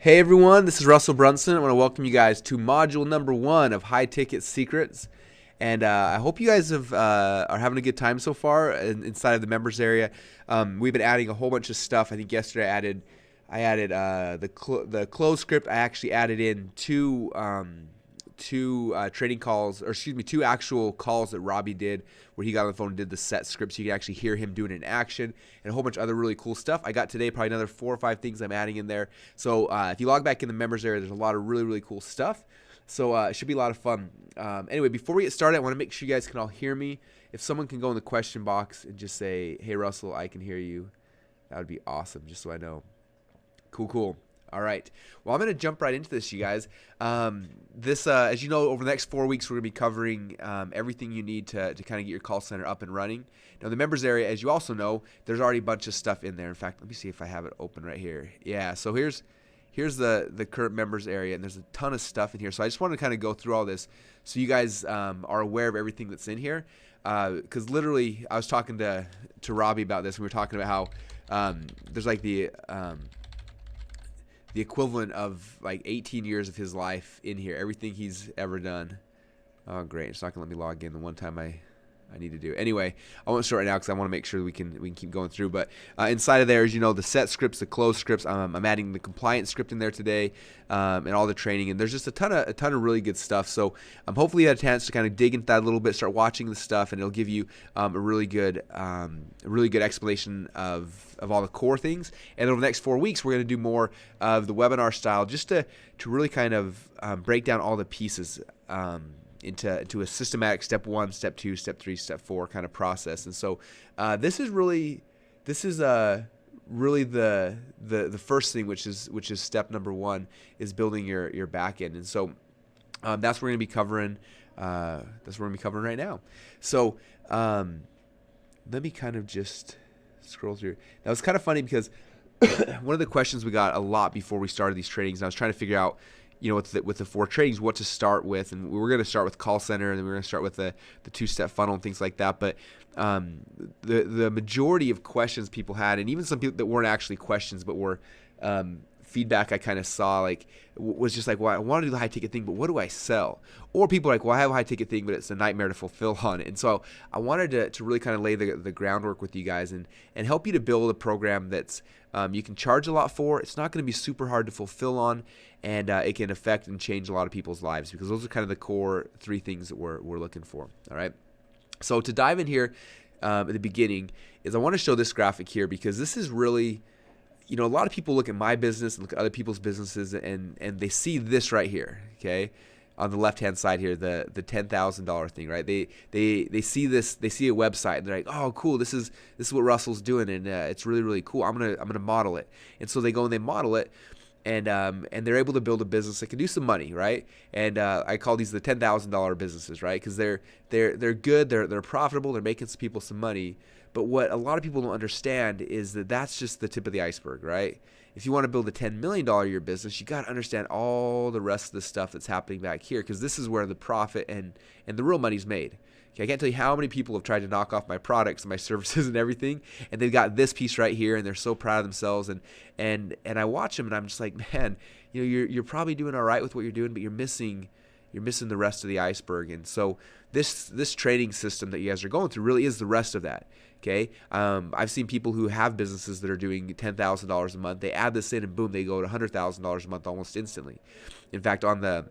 Hey everyone, this is Russell Brunson. I want to welcome you guys to module number 1 of High Ticket Secrets. And I hope you guys are having a good time so far inside of the members area. We've been adding a whole bunch of stuff. I think yesterday I added the close script. I actually added in two trading calls, or excuse me, two actual calls that Robbie did where he got on the phone and did the set script, so you can actually hear him doing it in action, and a whole bunch of other really cool stuff. I got today probably another 4 or 5 things I'm adding in there. So if you log back in the members area, there's a lot of really, really cool stuff. So it should be a lot of fun. Anyway, before we get started, I want to make sure you guys can all hear me. If someone can go in the question box and just say, "Hey Russell, I can hear you," that would be awesome, just so I know. Cool. All right. Well, I'm going to jump right into this, you guys. As you know, over the next 4 weeks, we're going to be covering everything you need to kind of get your call center up and running. Now, the members area, as you also know, there's already a bunch of stuff in there. In fact, let me see if I have it open right here. Yeah, so here's the current members area, and there's a ton of stuff in here. So I just wanted to kind of go through all this so you guys are aware of everything that's in here. Because literally, I was talking to Robbie about this, and we were talking about how there's like the equivalent of like 18 years of his life in here, everything he's ever done. Oh, great. It's not going to let me log in the one time I need to do. Anyway, I won't start right now because I want to make sure we can keep going through. But inside of there is, the set scripts, the close scripts. I'm adding the compliance script in there today, and all the training. And there's just a ton of really good stuff. So hopefully you had a chance to kind of dig into that a little bit, start watching the stuff, and it'll give you a really good explanation of all the core things. And over the next 4 weeks, we're going to do more of the webinar style, just to really kind of break down all the pieces into a systematic step 1, step 2, step 3, step 4 kind of process. And so this is really the first thing, which is step number 1, is building your back end. And so that's what we're going to be covering. That's what we're going to be covering right now. So let me kind of just scroll through. That was kind of funny because one of the questions we got a lot before we started these trainings, and I was trying to figure out, with the 4 trainings, what to start with. And we were going to start with call center, and then we were going to start with the 2-step funnel and things like that. But the majority of questions people had, and even some people that weren't actually questions but were feedback I kind of saw, was just like, well, I want to do the high ticket thing, but what do I sell? Or people are like, well, I have a high ticket thing, but it's a nightmare to fulfill on it. And so I wanted to really kind of lay the groundwork with you guys and help you to build a program that's you can charge a lot for. It's not going to be super hard to fulfill on, and it can affect and change a lot of people's lives, because those are kind of the core 3 things that we're looking for. All right. So to dive in here at the beginning is I want to show this graphic here, because this is really, a lot of people look at my business and look at other people's businesses, and they see this right here, okay, on the left-hand side here, the $10,000 thing, right? They see this, they see a website, and they're like, oh, cool, this is what Russell's doing, and it's really, really cool. I'm gonna model it. And so they go and they model it, and they're able to build a business that can do some money, right? And I call these the $10,000 businesses, right? Because they're good, they're profitable, they're making some people some money. But what a lot of people don't understand is that that's just the tip of the iceberg, right? If you want to build a $10 million a year business, you got to understand all the rest of the stuff that's happening back here, because this is where the profit and the real money's made. Okay, I can't tell you how many people have tried to knock off my products and my services and everything, and they've got this piece right here, and they're so proud of themselves. And I watch them, and I'm just like, man, you're probably doing all right with what you're doing, but you're missing the rest of the iceberg. And so this training system that you guys are going through really is the rest of that. Okay, I've seen people who have businesses that are doing $10,000 a month. They add this in, and boom, they go to $100,000 a month almost instantly. In fact, on the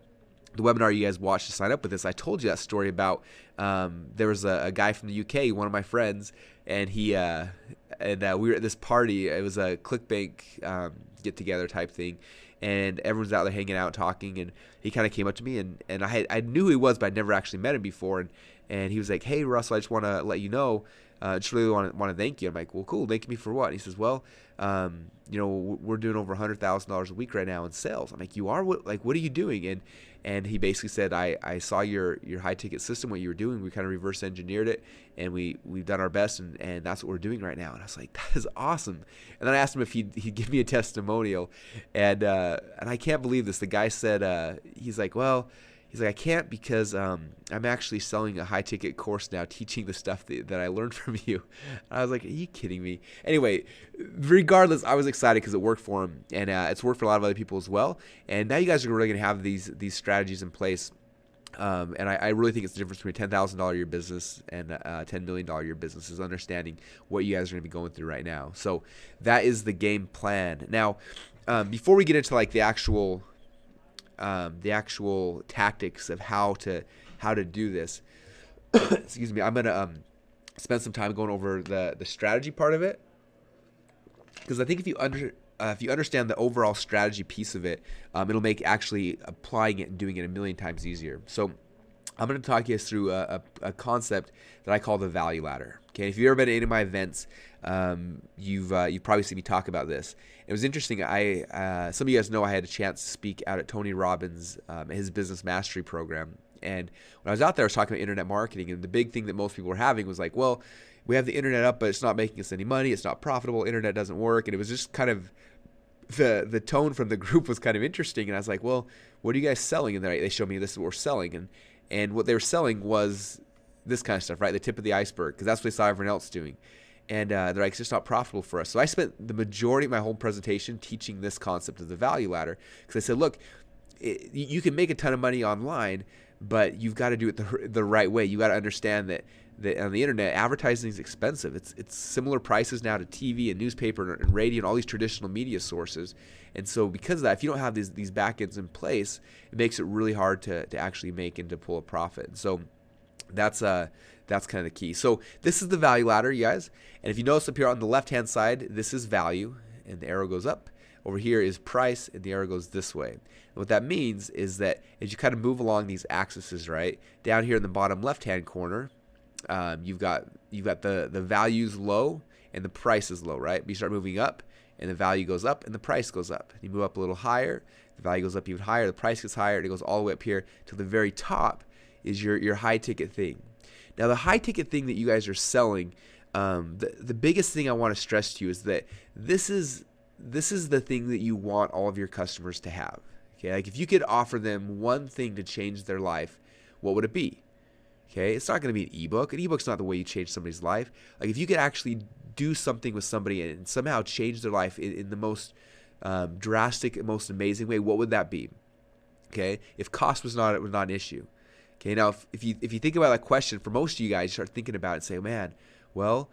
webinar you guys watched to sign up with this, I told you that story about there was a guy from the UK, one of my friends, and we were at this party. It was a ClickBank get together type thing, and everyone's out there hanging out talking, and he kind of came up to me, and I knew who he was, but I'd never actually met him before, and he was like, hey Russell, I just want to let you know, just really want to thank you. I'm like, well, cool, thank me for what? And he says, well, we're doing over $100,000 a week right now in sales. I'm like, you are? What are you doing? And he basically said, I saw your high ticket system, what you were doing. We kind of reverse engineered it, and we've done our best, and that's what we're doing right now. And I was like, that is awesome. And then I asked him if he'd give me a testimonial, and I can't believe this. The guy said, he's like, well, He's like, I can't because I'm actually selling a high ticket course now, teaching the stuff that I learned from you. I was like, are you kidding me? Anyway, regardless, I was excited because it worked for him, and it's worked for a lot of other people as well. And now you guys are really going to have these strategies in place. And I really think it's the difference between a $10,000 a year business and a $10 million a year business is understanding what you guys are going to be going through right now. So that is the game plan. Now, before we get into like the actual tactics of how to do this, excuse me, I'm gonna spend some time going over the strategy part of it, because I think if you understand the overall strategy piece of it, it'll make actually applying it and doing it a million times easier. So I'm going to talk you through a concept that I call the value ladder. Okay, if you've ever been to any of my events, you've probably seen me talk about this. It was interesting. Some of you guys know I had a chance to speak out at Tony Robbins' his business mastery program. And when I was out there, I was talking about internet marketing, and the big thing that most people were having was like, well, we have the internet up, but it's not making us any money. It's not profitable. Internet doesn't work. And it was just kind of the tone from the group was kind of interesting. And I was like, well, what are you guys selling? And they showed me this is what we're selling. And what they were selling was this kind of stuff, right? The tip of the iceberg, because that's what they saw everyone else doing. And they're like, it's just not profitable for us. So I spent the majority of my whole presentation teaching this concept of the value ladder, because I said, look, you can make a ton of money online, but you've got to do it the right way. You got to understand that on the internet, advertising is expensive. It's similar prices now to TV and newspaper and radio and all these traditional media sources. And so because of that, if you don't have these back ends in place, it makes it really hard to actually make and to pull a profit. And so that's kind of the key. So this is the value ladder, you guys. And if you notice up here on the left-hand side, this is value, and the arrow goes up. Over here is price, and the arrow goes this way. And what that means is that as you kind of move along these axes, right, down here in the bottom left-hand corner, you've got the values low and the price is low, right? But you start moving up, and the value goes up and the price goes up. You move up a little higher, the value goes up even higher, the price gets higher, and it goes all the way up here to the very top is your high ticket thing. Now the high ticket thing that you guys are selling, the biggest thing I want to stress to you is that this is the thing that you want all of your customers to have. Okay, like if you could offer them one thing to change their life, what would it be? Okay, it's not going to be an ebook. An ebook's not the way you change somebody's life. Like if you could actually do something with somebody and somehow change their life in the most drastic, most amazing way, what would that be? Okay, if cost was not an issue. Okay, now if you think about that question, for most of you guys, you start thinking about it and say, man, well,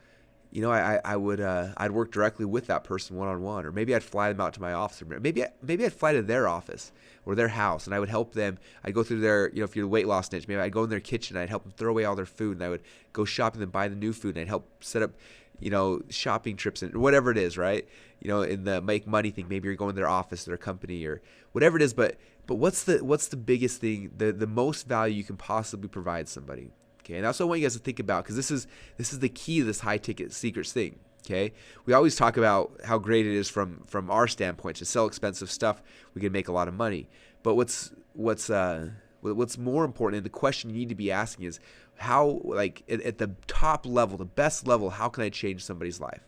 you know, I'd work directly with that person one-on-one, or maybe I'd fly them out to my office, or maybe I'd fly to their office or their house, and I would help them. I'd go through their, you know, if you're a weight loss niche, maybe I'd go in their kitchen, I'd help them throw away all their food, and I would go shopping and buy the new food, and I'd help set up, you know, shopping trips and whatever it is, right? You know, in the make money thing, maybe you're going to their office, their company, or whatever it is. But what's the biggest thing, the most value you can possibly provide somebody? Okay, and that's what I want you guys to think about, because this is the key to this high ticket secrets thing. Okay, we always talk about how great it is from our standpoint to sell expensive stuff. We can make a lot of money, but what's more important, and the question you need to be asking is how, like at the top level, the best level, how can I change somebody's life?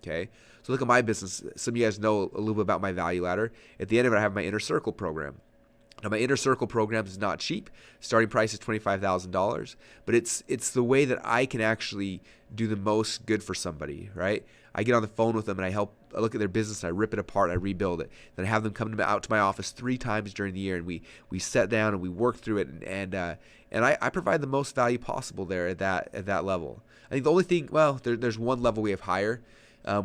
Okay, so look at my business. Some of you guys know a little bit about my value ladder. At the end of it, I have my Inner Circle program. Now, my Inner Circle program is not cheap. Starting price is $25,000, but it's the way that I can actually do the most good for somebody, right? I get on the phone with them and I look at their business, and I rip it apart, I rebuild it. Then I have them come out to my office 3 times during the year, and we sit down and we work through it, and I provide the most value possible there at that level. I think the only thing, well, there's one level we have higher.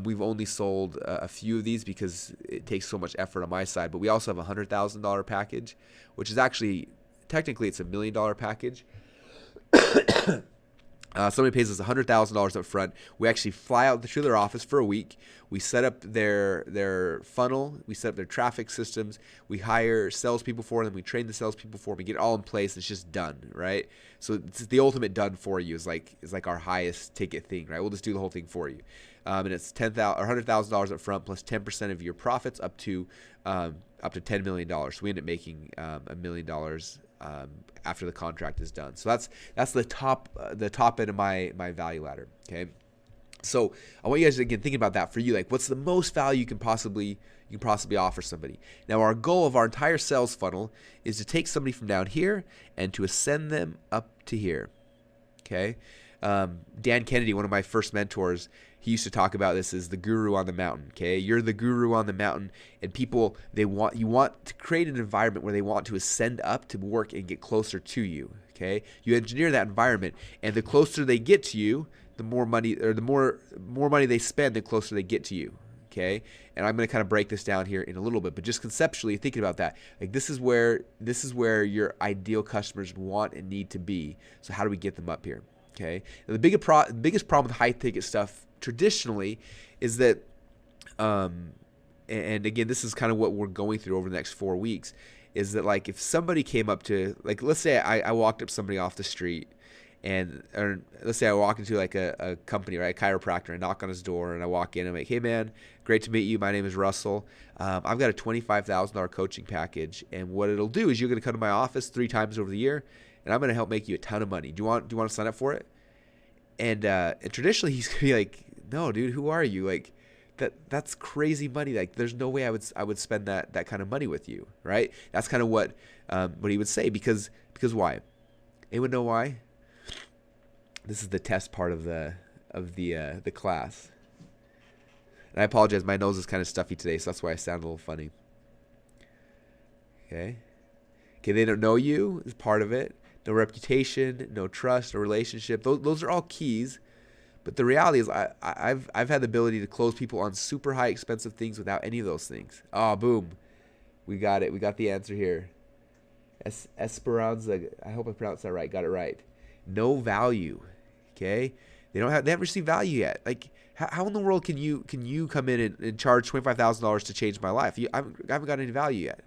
We've only sold a few of these because it takes so much effort on my side. But we also have a $100,000 package, which is actually, technically it's $1 million package. Somebody pays us $100,000 up front. We actually fly out to their office for a week. We set up their funnel. We set up their traffic systems. We hire salespeople for them. We train the salespeople for them. We get it all in place. It's just done, right? So it's the ultimate done for you is like our highest ticket thing, right? We'll just do the whole thing for you. And it's $100,000 up front plus 10% of your profits up to $10 million. So we end up making $1 million after the contract is done. So that's the top end of my value ladder. Okay. So I want you guys to, again, think about that for you. Like, what's the most value you can possibly offer somebody? Now, our goal of our entire sales funnel is to take somebody from down here and to ascend them up to here. Okay. Dan Kennedy, one of my first mentors, he used to talk about this as the guru on the mountain. Okay, you're the guru on the mountain, and people, you want to create an environment where they want to ascend up to work and get closer to you. Okay, you engineer that environment, and the closer they get to you, the more money, or the more money they spend, the closer they get to you. Okay, and I'm going to kind of break this down here in a little bit, but just conceptually thinking about that, like this is where your ideal customers want and need to be. So how do we get them up here? Okay, now the biggest problem with high ticket stuff traditionally is that, and again, this is kind of what we're going through over the next 4 weeks, is that like if somebody came up to, like, let's say I walked up somebody off the street, or let's say I walk into like a company, right, a chiropractor, I knock on his door and I walk in and I'm like, hey man, great to meet you. My name is Russell. I've got a $25,000 coaching package, and what it'll do is you're going to come to my office 3 times over the year, and I'm going to help make you a ton of money. Do you want to sign up for it? And traditionally he's going to be like, no, dude, who are you? Like that's crazy money. Like there's no way I would spend that kind of money with you, right? That's kind of what he would say, because why? Anyone know why? This is the test part of the class. And I apologize, my nose is kind of stuffy today, so that's why I sound a little funny. Okay, they don't know you is part of it. No reputation, no trust, no relationship. Those are all keys. But the reality is I've had the ability to close people on super high expensive things without any of those things. Oh, boom. We got it. We got the answer here. Esperanza, I hope I pronounced that right. Got it right. No value. Okay? They haven't received value yet. Like, how in the world can you come in and charge $25,000 to change my life? I haven't got any value yet.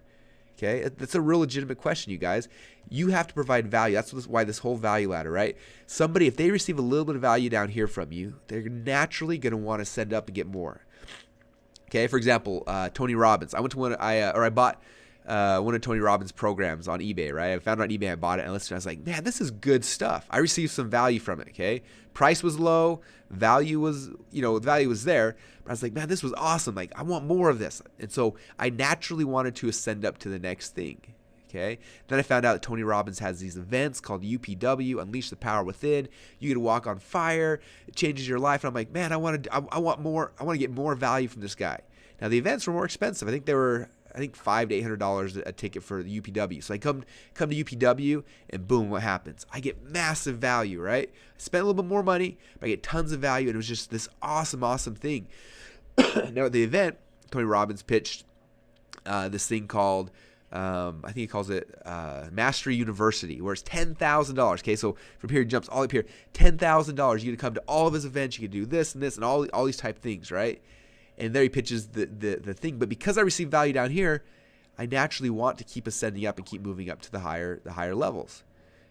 Okay, that's a real legitimate question, you guys. You have to provide value. That's why this whole value ladder, right? Somebody, if they receive a little bit of value down here from you, they're naturally going to want to send up and get more. Okay, for example, Tony Robbins. I bought one of Tony Robbins' programs on eBay, right? I found it on eBay, I bought it, and listened. I was like, man, this is good stuff. I received some value from it. Okay, price was low, value was there, but I was like, man, this was awesome. Like, I want more of this, and so I naturally wanted to ascend up to the next thing. Okay. Then I found out that Tony Robbins has these events called UPW, Unleash the Power Within. You get to walk on fire. It changes your life. And I'm like, man, I want more. I want to get more value from this guy. Now the events were more expensive. I think they were $500 to $800 a ticket for the UPW. So I come to UPW, and boom, what happens? I get massive value, right? I spent a little bit more money, but I get tons of value, and it was just this awesome thing. Now at the event, Tony Robbins pitched this thing called, I think he calls it Mastery University, where it's $10,000. Okay, so from here he jumps all up here, $10,000. You get to come to all of his events. You can do this and this and all these type things, right? And there he pitches the thing. But because I receive value down here, I naturally want to keep ascending up and keep moving up to the higher levels.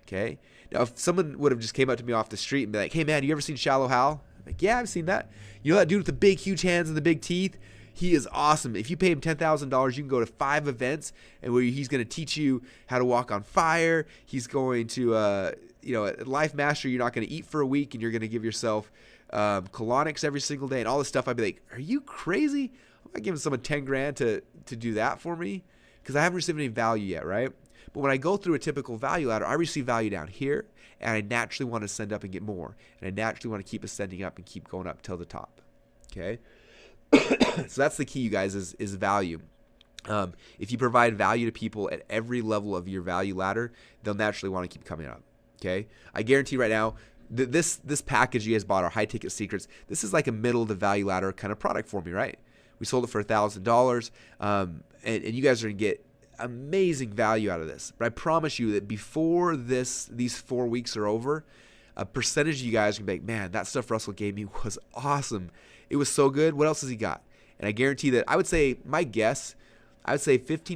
Okay. Now, if someone would have just came up to me off the street and be like, "Hey man, you ever seen Shallow Hal?" I'm like, "Yeah, I've seen that. You know that dude with the big, huge hands and the big teeth? He is awesome. If you pay him $10,000, you can go to 5 events, and where he's going to teach you how to walk on fire. He's going to, at Life Mastery, you're not going to eat for a week, and you're going to give yourself colonics every single day and all this stuff." I'd be like, are you crazy? I'm not giving someone $10,000 to do that for me, because I haven't received any value yet, right? But when I go through a typical value ladder, I receive value down here, and I naturally want to ascend up and get more, and I naturally want to keep ascending up and keep going up till the top. Okay. So that's the key, you guys, is value. If you provide value to people at every level of your value ladder, they'll naturally want to keep coming up. Okay. I guarantee right now, this package you guys bought, our high ticket secrets, this is like a middle of the value ladder kind of product for me, right? We sold it for $1,000, and you guys are gonna get amazing value out of this. But I promise you that before these 4 weeks are over, a percentage of you guys are gonna be like, man, that stuff Russell gave me was awesome. It was so good. What else has he got? And I guarantee that, I would say 15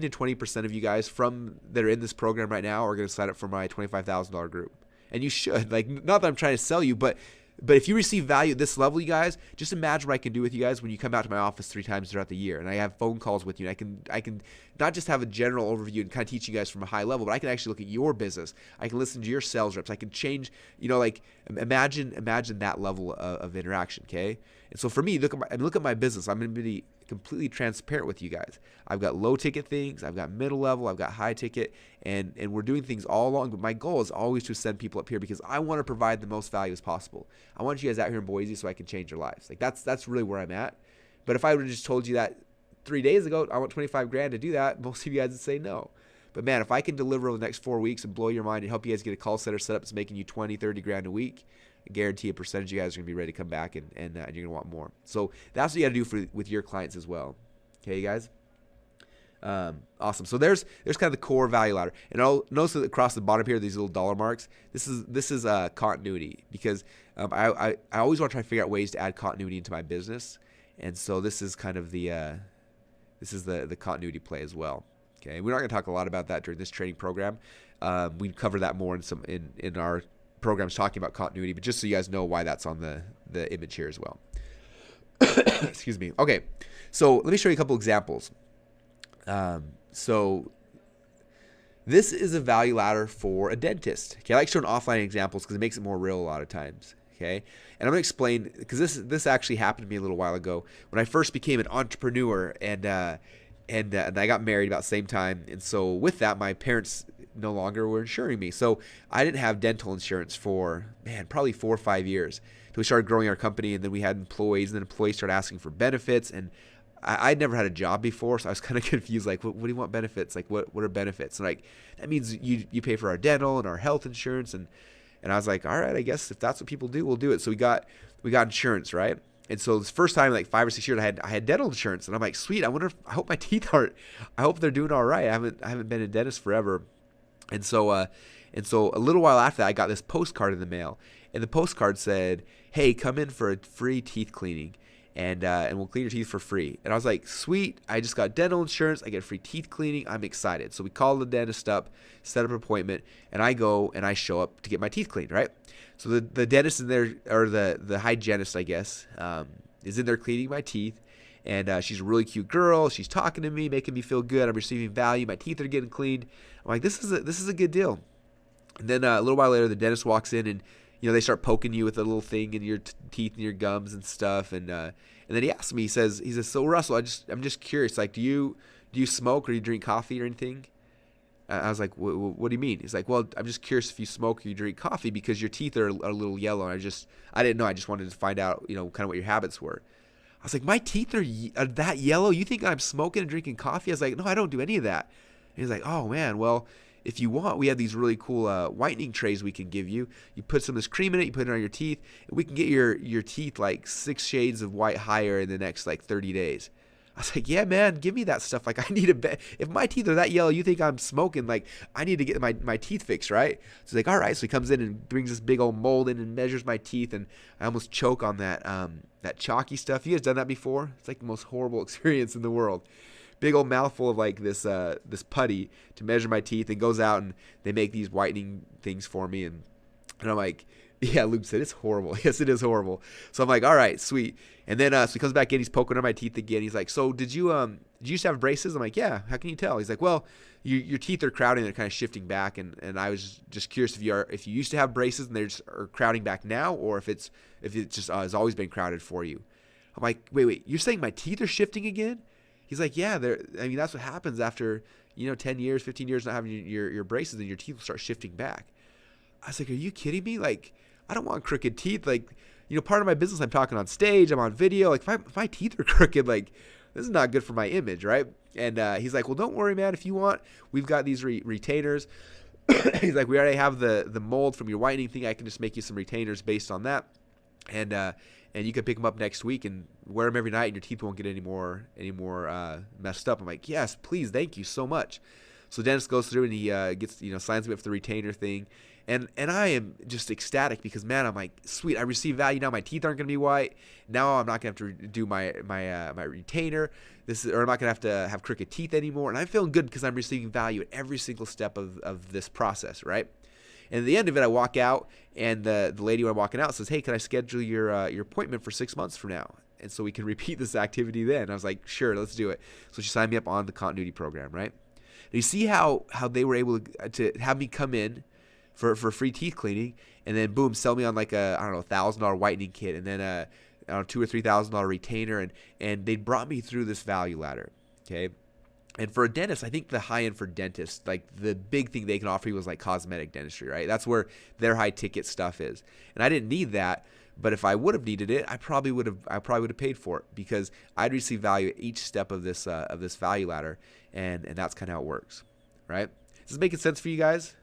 to 20% of you guys that are in this program right now are going to sign up for my $25,000 group. And you should. Like, not that I'm trying to sell you, but But if you receive value at this level, you guys, just imagine what I can do with you guys when you come out to my office 3 times throughout the year, and I have phone calls with you. And I can not just have a general overview and kind of teach you guys from a high level, but I can actually look at your business. I can listen to your sales reps. I can change, like imagine that level of interaction. Okay, and so for me, look at my business. I'm going to be completely transparent with you guys. I've got low ticket things, I've got middle level, I've got high ticket, and we're doing things all along. But my goal is always to send people up here because I want to provide the most value as possible. I want you guys out here in Boise so I can change your lives. Like that's really where I'm at. But if I would have just told you that 3 days ago, I want 25 grand to do that, most of you guys would say no. But man, if I can deliver over the next 4 weeks and blow your mind and help you guys get a call center set up that's making you 20, 30 grand a week, I guarantee a percentage of you guys are going to be ready to come back and you're going to want more. So that's what you got to do with your clients as well. Okay, you guys? Awesome. So there's kind of the core value ladder. And I'll notice that across the bottom here, these little dollar marks, this is continuity because I always want to try to figure out ways to add continuity into my business. And so this is kind of the continuity play as well. Okay, we're not going to talk a lot about that during this training program. We cover that more in our programs talking about continuity, but just so you guys know why that's on the image here as well. Excuse me. Okay, so let me show you a couple examples. So this is a value ladder for a dentist. Okay, I like showing offline examples because it makes it more real a lot of times. Okay, and I'm going to explain because this actually happened to me a little while ago when I first became an entrepreneur and I got married about the same time. And so with that, my parents no longer were insuring me. So I didn't have dental insurance for, probably 4 or 5 years. So we started growing our company, and then we had employees, and then employees started asking for benefits. And I'd never had a job before, so I was kind of confused. Like, what do you want benefits? Like, what are benefits? And like, that means you pay for our dental and our health insurance. And I was like, all right, I guess if that's what people do, we'll do it. So we got insurance, right? And so this first time, like 5 or 6 years, I had dental insurance, and I'm like, sweet. I hope my teeth aren't. I hope they're doing all right. I haven't been a dentist forever, and so a little while after that, I got this postcard in the mail, and the postcard said, "Hey, come in for a free teeth cleaning, and we'll clean your teeth for free." And I was like, sweet. I just got dental insurance. I get free teeth cleaning. I'm excited. So we call the dentist up, set up an appointment, and I go and I show up to get my teeth cleaned, right? So the dentist in there, or the hygienist, I guess, is in there cleaning my teeth, and she's a really cute girl. She's talking to me, making me feel good. I'm receiving value. My teeth are getting cleaned. I'm like, this is a good deal. And then a little while later, the dentist walks in, and they start poking you with a little thing in your teeth and your gums and stuff. And then he asks me, he says, so Russell, I'm just curious, like, do you smoke or do you drink coffee or anything? I was like, what do you mean? He's like, well, I'm just curious if you smoke or you drink coffee because your teeth are a little yellow. And I didn't know. I just wanted to find out, kind of what your habits were. I was like, my teeth are that yellow? You think I'm smoking and drinking coffee? I was like, no, I don't do any of that. And he's like, oh man, well, if you want, we have these really cool whitening trays we can give you. You put some of this cream in it, you put it on your teeth, and we can get your teeth like 6 shades of white higher in the next like 30 days. I was like, yeah, man, give me that stuff. Like, I need if my teeth are that yellow, you think I'm smoking, like, I need to get my teeth fixed, right? So he's like, all right. So he comes in and brings this big old mold in and measures my teeth, and I almost choke on that chalky stuff. You guys done that before? It's like the most horrible experience in the world. Big old mouthful of like this putty to measure my teeth, and goes out and they make these whitening things for me, and I'm like, yeah, Luke said it's horrible. Yes, it is horrible. So I'm like, all right, sweet. And then so he comes back in, he's poking on my teeth again. He's like, so did you used to have braces? I'm like, yeah. How can you tell? He's like, well, your teeth are crowding, they're kind of shifting back, and I was just curious if you used to have braces and they're just are crowding back now, or if it just has always been crowded for you. I'm like, wait, you're saying my teeth are shifting again? He's like, yeah, that's what happens after 10 years, 15 years not having your braces, and your teeth will start shifting back. I was like, are you kidding me? Like, I don't want crooked teeth. Like, part of my business, I'm talking on stage, I'm on video. Like, if my teeth are crooked, like, this is not good for my image, right? And he's like, well, don't worry, man. If you want, we've got these retainers. He's like, we already have the mold from your whitening thing. I can just make you some retainers based on that. And you can pick them up next week and wear them every night, and your teeth won't get any more messed up. I'm like, yes, please, thank you so much. So the dentist goes through and he signs me up for the retainer thing, and I am just ecstatic because, man, I'm like, sweet, I receive value now. My teeth aren't going to be white. Now I'm not going to have to do my retainer. Or I'm not going to have crooked teeth anymore. And I'm feeling good because I'm receiving value at every single step of this process, right? And at the end of it, I walk out, and the lady when I'm walking out says, "Hey, can I schedule your appointment for 6 months from now? And so we can repeat this activity then." I was like, "Sure, let's do it." So she signed me up on the continuity program, right? And you see how they were able to have me come in for free teeth cleaning, and then boom, sell me on like a, I don't know, $1,000 whitening kit, and then a $2,000 or $3,000 retainer, and they brought me through this value ladder, okay? And for a dentist, I think the high end for dentists, like the big thing they can offer you was like cosmetic dentistry, right? That's where their high ticket stuff is. And I didn't need that, but if I would have needed it, I probably would have paid for it, because I'd receive value at each step of this value ladder, and that's kind of how it works, right? Is this making sense for you guys?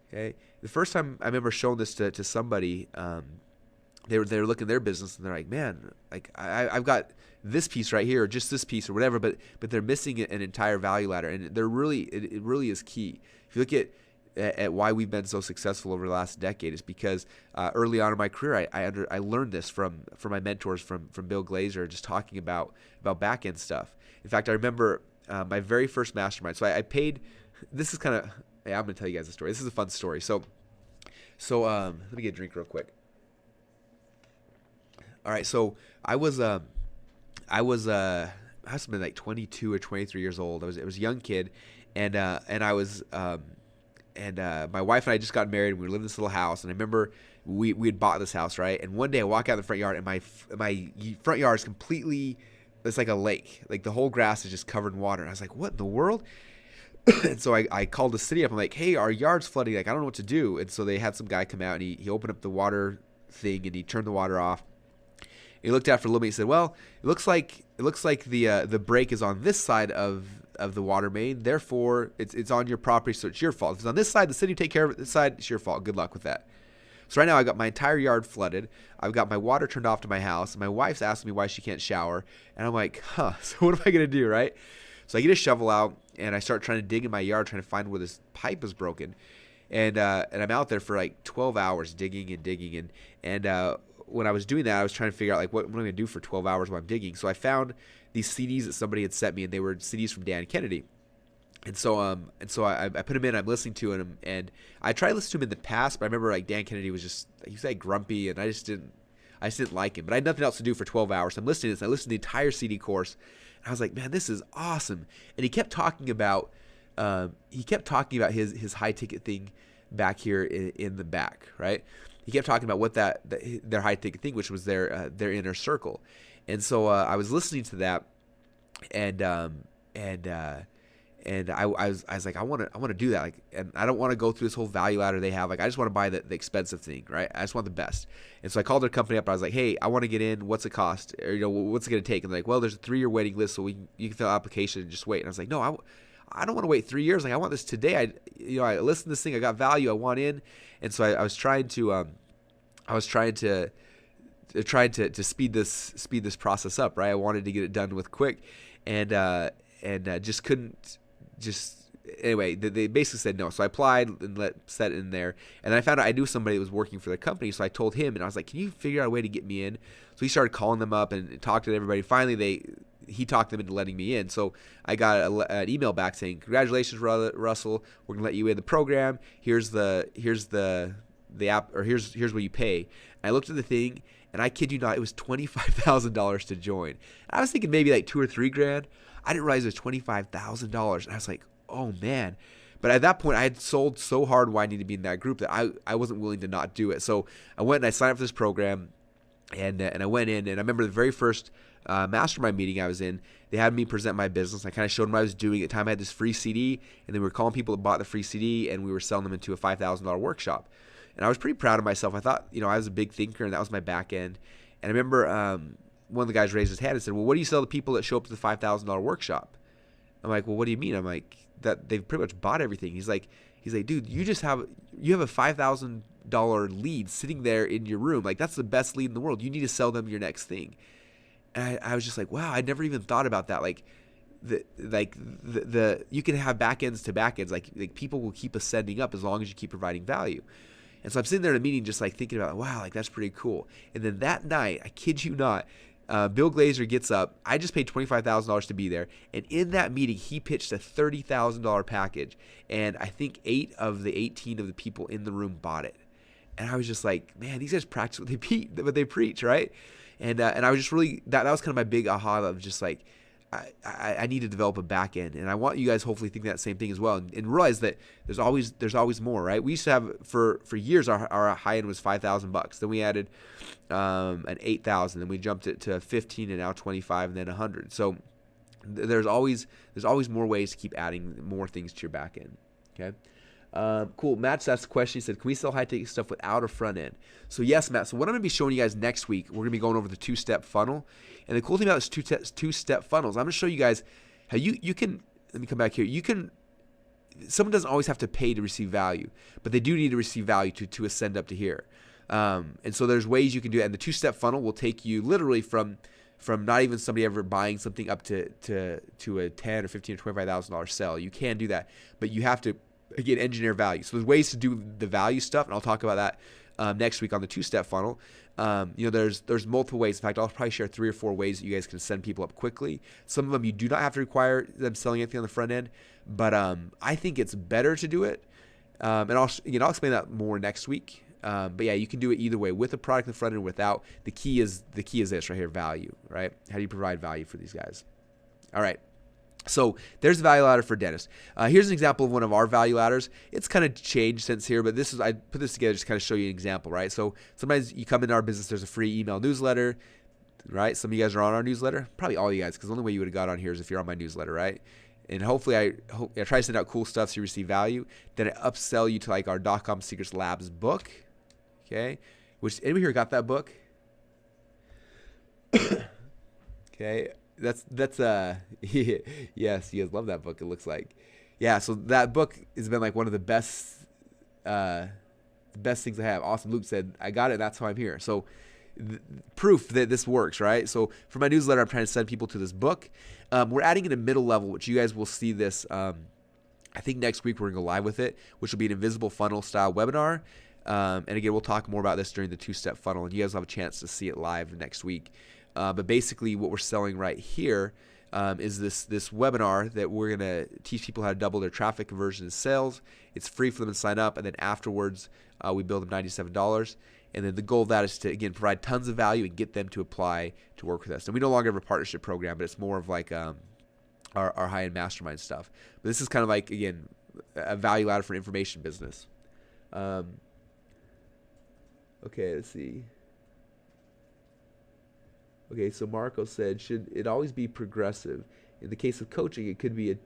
Okay. The first time I remember showing this to somebody, they were looking at their business, and they're like, "Man, like I've got this piece right here, or just this piece or whatever, but they're missing an entire value ladder." And it really is key. If you look at why we've been so successful over the last decade, is because early on in my career, I learned this from my mentors, from Bill Glazer, just talking about back end stuff. In fact, I remember my very first mastermind. So I paid. This is kind of. Hey, I'm gonna tell you guys a story. This is a fun story. So let me get a drink real quick. All right, so I must have been like 22 or 23 years old. I was a young kid, and I was my wife and I just got married, and we lived in this little house. And I remember we had bought this house, right? And one day I walk out in the front yard, and my front yard is completely, it's like a lake. Like the whole grass is just covered in water. And I was like, "What in the world?" And so I called the city up. I'm like, "Hey, our yard's flooding. Like, I don't know what to do." And so they had some guy come out, and he opened up the water thing, and he turned the water off. He looked at it for a little bit. He said, "Well, it looks like the break is on this side of the water main. Therefore, it's on your property, so it's your fault. If it's on this side, the city take care of it. This side, it's your fault. Good luck with that." So right now, I got my entire yard flooded. I've got my water turned off to my house. My wife's asking me why she can't shower, and I'm like, so what am I gonna do, right? So I get a shovel out, and I start trying to dig in my yard, trying to find where this pipe is broken. And I'm out there for like 12 hours digging. And when I was doing that, I was trying to figure out like what am I going to do for 12 hours while I'm digging. So I found these CDs that somebody had sent me, and they were CDs from Dan Kennedy. And so I put them in. I'm listening to them, and I tried to listen to him in the past, but I remember like Dan Kennedy was like grumpy, and I just didn't like him. But I had nothing else to do for 12 hours. So I'm listening to this. I listened to the entire CD course. I was like, "Man, this is awesome." And he kept talking about his high ticket thing back here in the back, right? He kept talking about what their high ticket thing, which was their inner circle. And so I was listening to that, and I was like, I want to do that, like, and I don't want to go through this whole value ladder they have. Like, I just want to buy the expensive thing, right? I just want the best. And so I called their company up. I was like, "Hey, I want to get in. What's it cost? Or, what's it going to take?" And they're like, "Well, there's a 3-year waiting list, so you can fill out an application and just wait." And I was like, "No, I don't want to wait 3 years. Like, I want this today. I listened to this thing. I got value. I want in." And so I was trying to speed this process up, right? I wanted to get it done with quick, and just couldn't. Anyway, they basically said no. So I applied and set it in there, and then I found out I knew somebody that was working for the company. So I told him, and I was like, "Can you figure out a way to get me in?" So he started calling them up and talked to everybody. Finally, he talked them into letting me in. So I got an email back saying, "Congratulations, Russell. We're gonna let you in the program. Here's the app, or here's what you pay." And I looked at the thing, and I kid you not, it was $25,000 to join. And I was thinking maybe like $2,000 or $3,000. I didn't realize it was $25,000, and I was like, "Oh man!" But at that point, I had sold so hard why I needed to be in that group that I wasn't willing to not do it. So I went and I signed up for this program, and I went in, and I remember the very first mastermind meeting I was in, they had me present my business. I kind of showed them what I was doing. At the time, I had this free CD, and then we were calling people that bought the free CD, and we were selling them into a $5,000 workshop. And I was pretty proud of myself. I thought, I was a big thinker, and that was my back end. And I remember one of the guys raised his hand and said, "Well, what do you sell to people that show up to the $5,000 workshop?" I'm like, "Well, what do you mean?" I'm like, "That they've pretty much bought everything." He's like, "Dude, you have a $5,000 lead sitting there in your room. Like, that's the best lead in the world. You need to sell them your next thing." And I was just like, wow, I never even thought about that. Like, you can have back ends to back ends. Like people will keep ascending up as long as you keep providing value. And so I'm sitting there in a meeting just like thinking about, wow, like that's pretty cool. And then that night, I kid you not, Bill Glazer gets up. I just paid $25,000 to be there. And in that meeting, he pitched a $30,000 package. And I think 8 of the 18 of the people in the room bought it. And I was just like, man, these guys practice what they preach, right? And I was just really, that was kind of my big aha of just like, I need to develop a back end, and I want you guys hopefully think that same thing as well, and realize that there's always more, right? We used to have for years our high end was $5,000. Then we added an 8,000, then we jumped it to 15, and now 25, and then 100. So there's always more ways to keep adding more things to your back end. Okay. Cool. Matt's asked a question. He said, can we sell high-ticket stuff without a front end? So yes, Matt. So what I'm going to be showing you guys next week, we're going to be going over the 2-step funnel. And the cool thing about this two-step funnels, I'm going to show you guys how you can, let me come back here. Someone doesn't always have to pay to receive value, but they do need to receive value to ascend up to here. And so there's ways you can do it. And the 2-step funnel will take you literally from not even somebody ever buying something up to a $10 or $15 or $25,000 sell. You can do that, but you have to, again, engineer value. So there's ways to do the value stuff, and I'll talk about that next week on the 2-step funnel. There's multiple ways. In fact, I'll probably share 3 or 4 ways that you guys can send people up quickly. Some of them you do not have to require them selling anything on the front end, but I think it's better to do it. And I'll explain that more next week. But yeah, you can do it either way, with a product in the front end or without. The key is this right here, value, right? How do you provide value for these guys? All right. So there's the value ladder for dentists. Here's an example of one of our value ladders. It's kind of changed since here, but I put this together just to kind of show you an example, right? So sometimes you come into our business, there's a free email newsletter, right? Some of you guys are on our newsletter, probably all you guys, because the only way you would have got on here is if you're on my newsletter, right? And hopefully I try to send out cool stuff so you receive value. Then I upsell you to like our .com Secrets Labs book, okay? Which, anybody here got that book? Okay. That's yes, you guys love that book, it looks like. Yeah, so that book has been like one of the best things I have. Awesome. Luke said, I got it, that's how I'm here. So proof that this works, right? So for my newsletter, I'm trying to send people to this book. We're adding in a middle level, which you guys will see this. I think next week we're gonna go live with it, which will be an invisible funnel style webinar. And again, we'll talk more about this during the 2-step funnel, and you guys will have a chance to see it live next week. But basically what we're selling right here is this webinar that we're going to teach people how to double their traffic conversion and sales. It's free for them to sign up, and then afterwards we bill them $97. And then the goal of that is to, again, provide tons of value and get them to apply to work with us. And we no longer have a partnership program, but it's more of like our high-end mastermind stuff. But this is kind of like, again, a value ladder for an information business. Okay, let's see. Okay, so Marco said, should it always be progressive? In the case of coaching, it could be a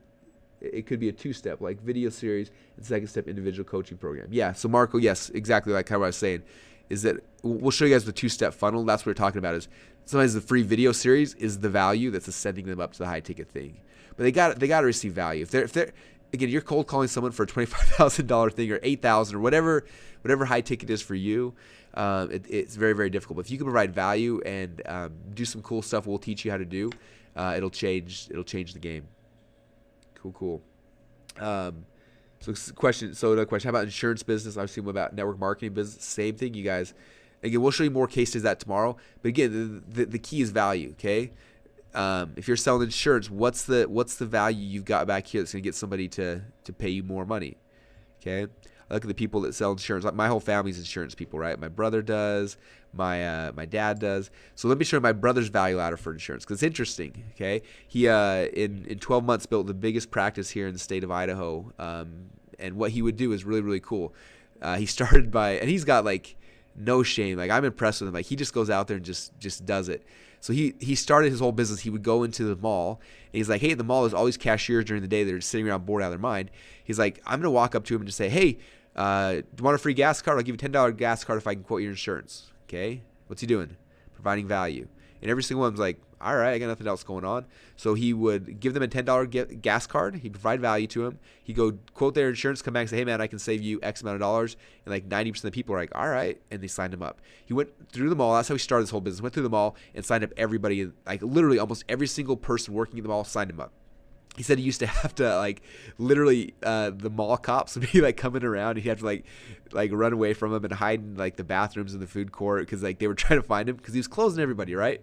2-step, like video series, and second step individual coaching program. Yeah, so Marco, yes, exactly like how I was saying, is that we'll show you guys the 2-step funnel. That's what we're talking about. Is sometimes the free video series is the value that's ascending them up to the high ticket thing, but they got to receive value. If they're again, you're cold calling someone for a $25,000 thing or $8,000 or whatever high ticket is for you. It's very, very difficult. But if you can provide value and do some cool stuff we'll teach you how to do, it'll change the game. Cool. So another question, how about insurance business? Obviously, what about network marketing business? Same thing, you guys. Again, we'll show you more cases of that tomorrow. But again, the key is value, okay? If you're selling insurance, what's the value you've got back here that's going to get somebody to pay you more money, okay? I look at the people that sell insurance. My whole family's insurance people, right? My brother does. My dad does. So let me show you my brother's value ladder for insurance, because it's interesting, okay? He, in 12 months, built the biggest practice here in the state of Idaho. And what he would do is really, really cool. He started and he's got like no shame. Like, I'm impressed with him. Like, he just goes out there and just does it. So he started his whole business. He would go into the mall, and he's like, hey, the mall, there's all these cashiers during the day that are just sitting around bored out of their mind. He's like, I'm going to walk up to him and just say, hey, do you want a free gas card? I'll give you a $10 gas card if I can quote your insurance. Okay? What's he doing? Providing value. And every single one's like, all right, I got nothing else going on. So he would give them a $10 gas card. He'd provide value to him. He'd go quote their insurance, come back and say, hey, man, I can save you X amount of dollars. And like 90% of the people are like, all right. And they signed him up. He went through the mall. That's how he started this whole business. Went through the mall and signed up everybody. Like, literally almost every single person working in the mall signed him up. He said he used to have to, like, literally the mall cops would be like coming around. He'd have to like run away from them and hide in like the bathrooms in the food court because like they were trying to find him because he was closing everybody, right?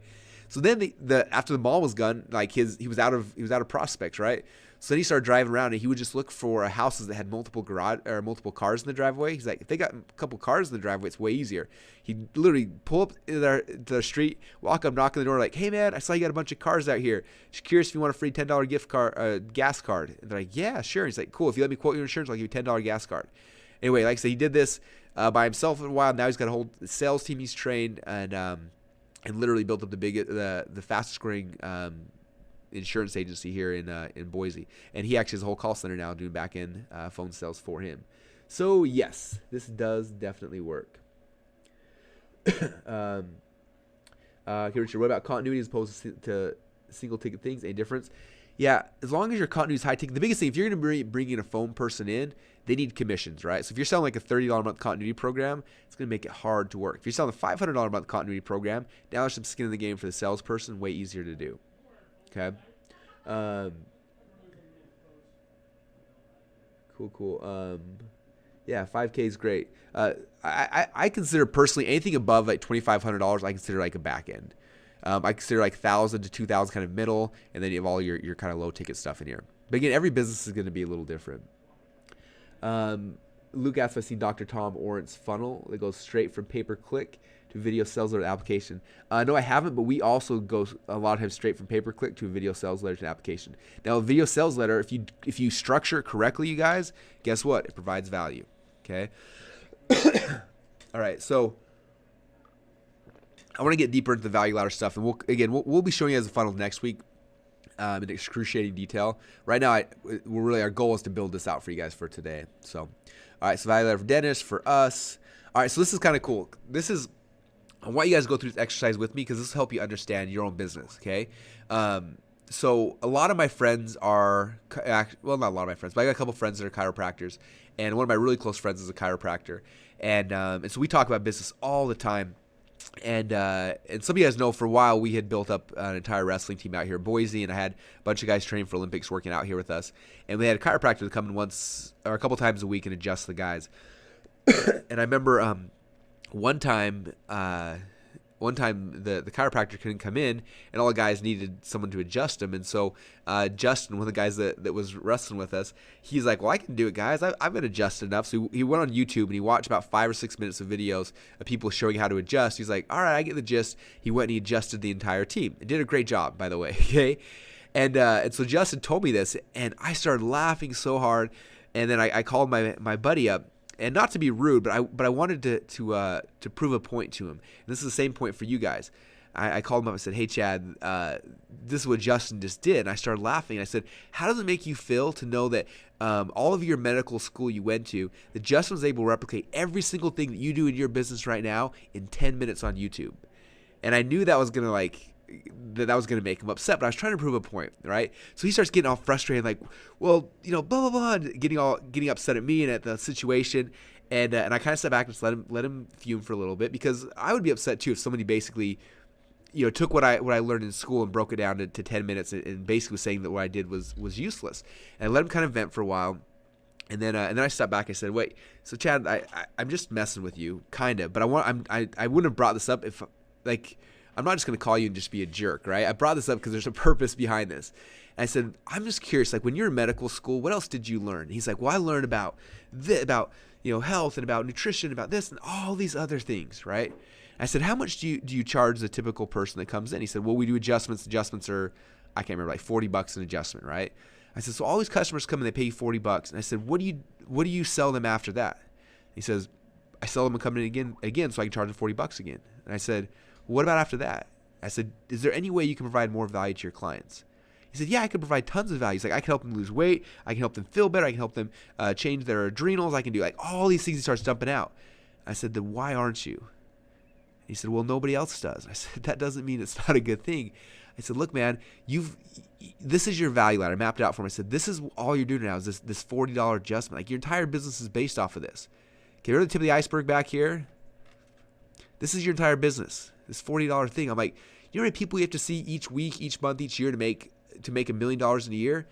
So then after the mall was done, like he was out of prospects, right? So then he started driving around, and he would just look for houses that had multiple cars in the driveway. He's like, if they got a couple cars in the driveway, it's way easier. He'd literally pull up to the street, walk up, knock on the door, like, hey man, I saw you got a bunch of cars out here. Just curious if you want a free $10 gift card, gas card. And they're like, yeah, sure. He's like, cool. If you let me quote your insurance, I'll give you a $10 gas card. Anyway, like I said, he did this by himself for a while. Now he's got a whole sales team he's trained, and literally built up the fastest growing insurance agency here in Boise. And he actually has a whole call center now doing back end phone sales for him. So yes, this does definitely work. Okay, Richard, what about continuity as opposed to single ticket things? Any difference? Yeah, as long as your continuity is high ticket. The biggest thing, if you're going to bring in a phone person in, they need commissions, right? So if you're selling like a $30 a month continuity program, it's going to make it hard to work. If you're selling a $500 a month continuity program, now there's some skin in the game for the salesperson, way easier to do. Okay. Cool. Yeah, 5K is great. I consider personally anything above like $2,500, I consider like a back end. I consider like 1,000 to 2,000 kind of middle, and then you have all your kind of low ticket stuff in here. But again, every business is going to be a little different. Luke asks if I see Dr. Tom Orent's funnel that goes straight from pay-per-click to video sales letter to application. No, I haven't, but we also go a lot of times straight from pay-per-click to a video sales letter to application. Now, a video sales letter, if you structure it correctly, you guys, guess what? It provides value. Okay. All right. So I want to get deeper into the value ladder stuff, and we'll be showing you guys the funnel next week in excruciating detail. Right now, our goal is to build this out for you guys for today. So, all right. So value ladder for Dennis, for us. All right. So this is kind of cool. I want you guys to go through this exercise with me because this will help you understand your own business, okay? So a lot of my friends are, well, not a lot of my friends, but I got a couple friends that are chiropractors, and one of my really close friends is a chiropractor. And so we talk about business all the time. And some of you guys know for a while we had built up an entire wrestling team out here in Boise, and I had a bunch of guys training for Olympics working out here with us. And we had a chiropractor that come in once or a couple times a week and adjust the guys. And I remember one time the chiropractor couldn't come in, and all the guys needed someone to adjust him. And so Justin, one of the guys that was wrestling with us, he's like, well, I can do it, guys. I've been adjusted enough. So he went on YouTube, and he watched about 5 or 6 minutes of videos of people showing how to adjust. He's like, all right, I get the gist. He went and he adjusted the entire team. He did a great job, by the way, okay? And so Justin told me this, and I started laughing so hard. And then I called my buddy up. And not to be rude, but I wanted to prove a point to him. And this is the same point for you guys. I called him up and said, hey, Chad, this is what Justin just did. And I started laughing. And I said, how does it make you feel to know that all of your medical school you went to, that Justin was able to replicate every single thing that you do in your business right now in 10 minutes on YouTube? And I knew that was going to make him upset, but I was trying to prove a point, right? So he starts getting all frustrated, like, well, blah, blah, blah, and getting upset at me and at the situation. And I kind of stepped back and just let him fume for a little bit, because I would be upset too if somebody basically, took what I learned in school and broke it down to 10 minutes and basically was saying that what I did was useless. And I let him kind of vent for a while. And then I stepped back. I said, wait, so Chad, I'm just messing with you, kind of, but I wouldn't have brought this up if, like, I'm not just going to call you and just be a jerk, right? I brought this up because there's a purpose behind this. And I said, I'm just curious, like, when you're in medical school, what else did you learn? And he's like, well, I learned about health and about nutrition, about this and all these other things, right? I said, how much do you charge the typical person that comes in? He said, well, we do adjustments. Adjustments are, I can't remember, like $40 an adjustment, right? I said, so all these customers come and they pay you $40. And I said, what do you sell them after that? He says, I sell them and come in again so I can charge them $40 again. And I said, what about after that? I said, is there any way you can provide more value to your clients? He said, yeah, I can provide tons of value. He's like, I can help them lose weight. I can help them feel better. I can help them change their adrenals. I can do like all these things. He starts dumping out. I said, then why aren't you? He said, well, nobody else does. I said, that doesn't mean it's not a good thing. I said, look, man, this is your value ladder. I mapped it out for him. I said, this is all you're doing now is this $40 adjustment. Like, your entire business is based off of this. Okay, remember the tip of the iceberg back here? This is your entire business. This $40 thing. I'm like, you know how many people you have to see each week, each month, each year to make $1 million in a year?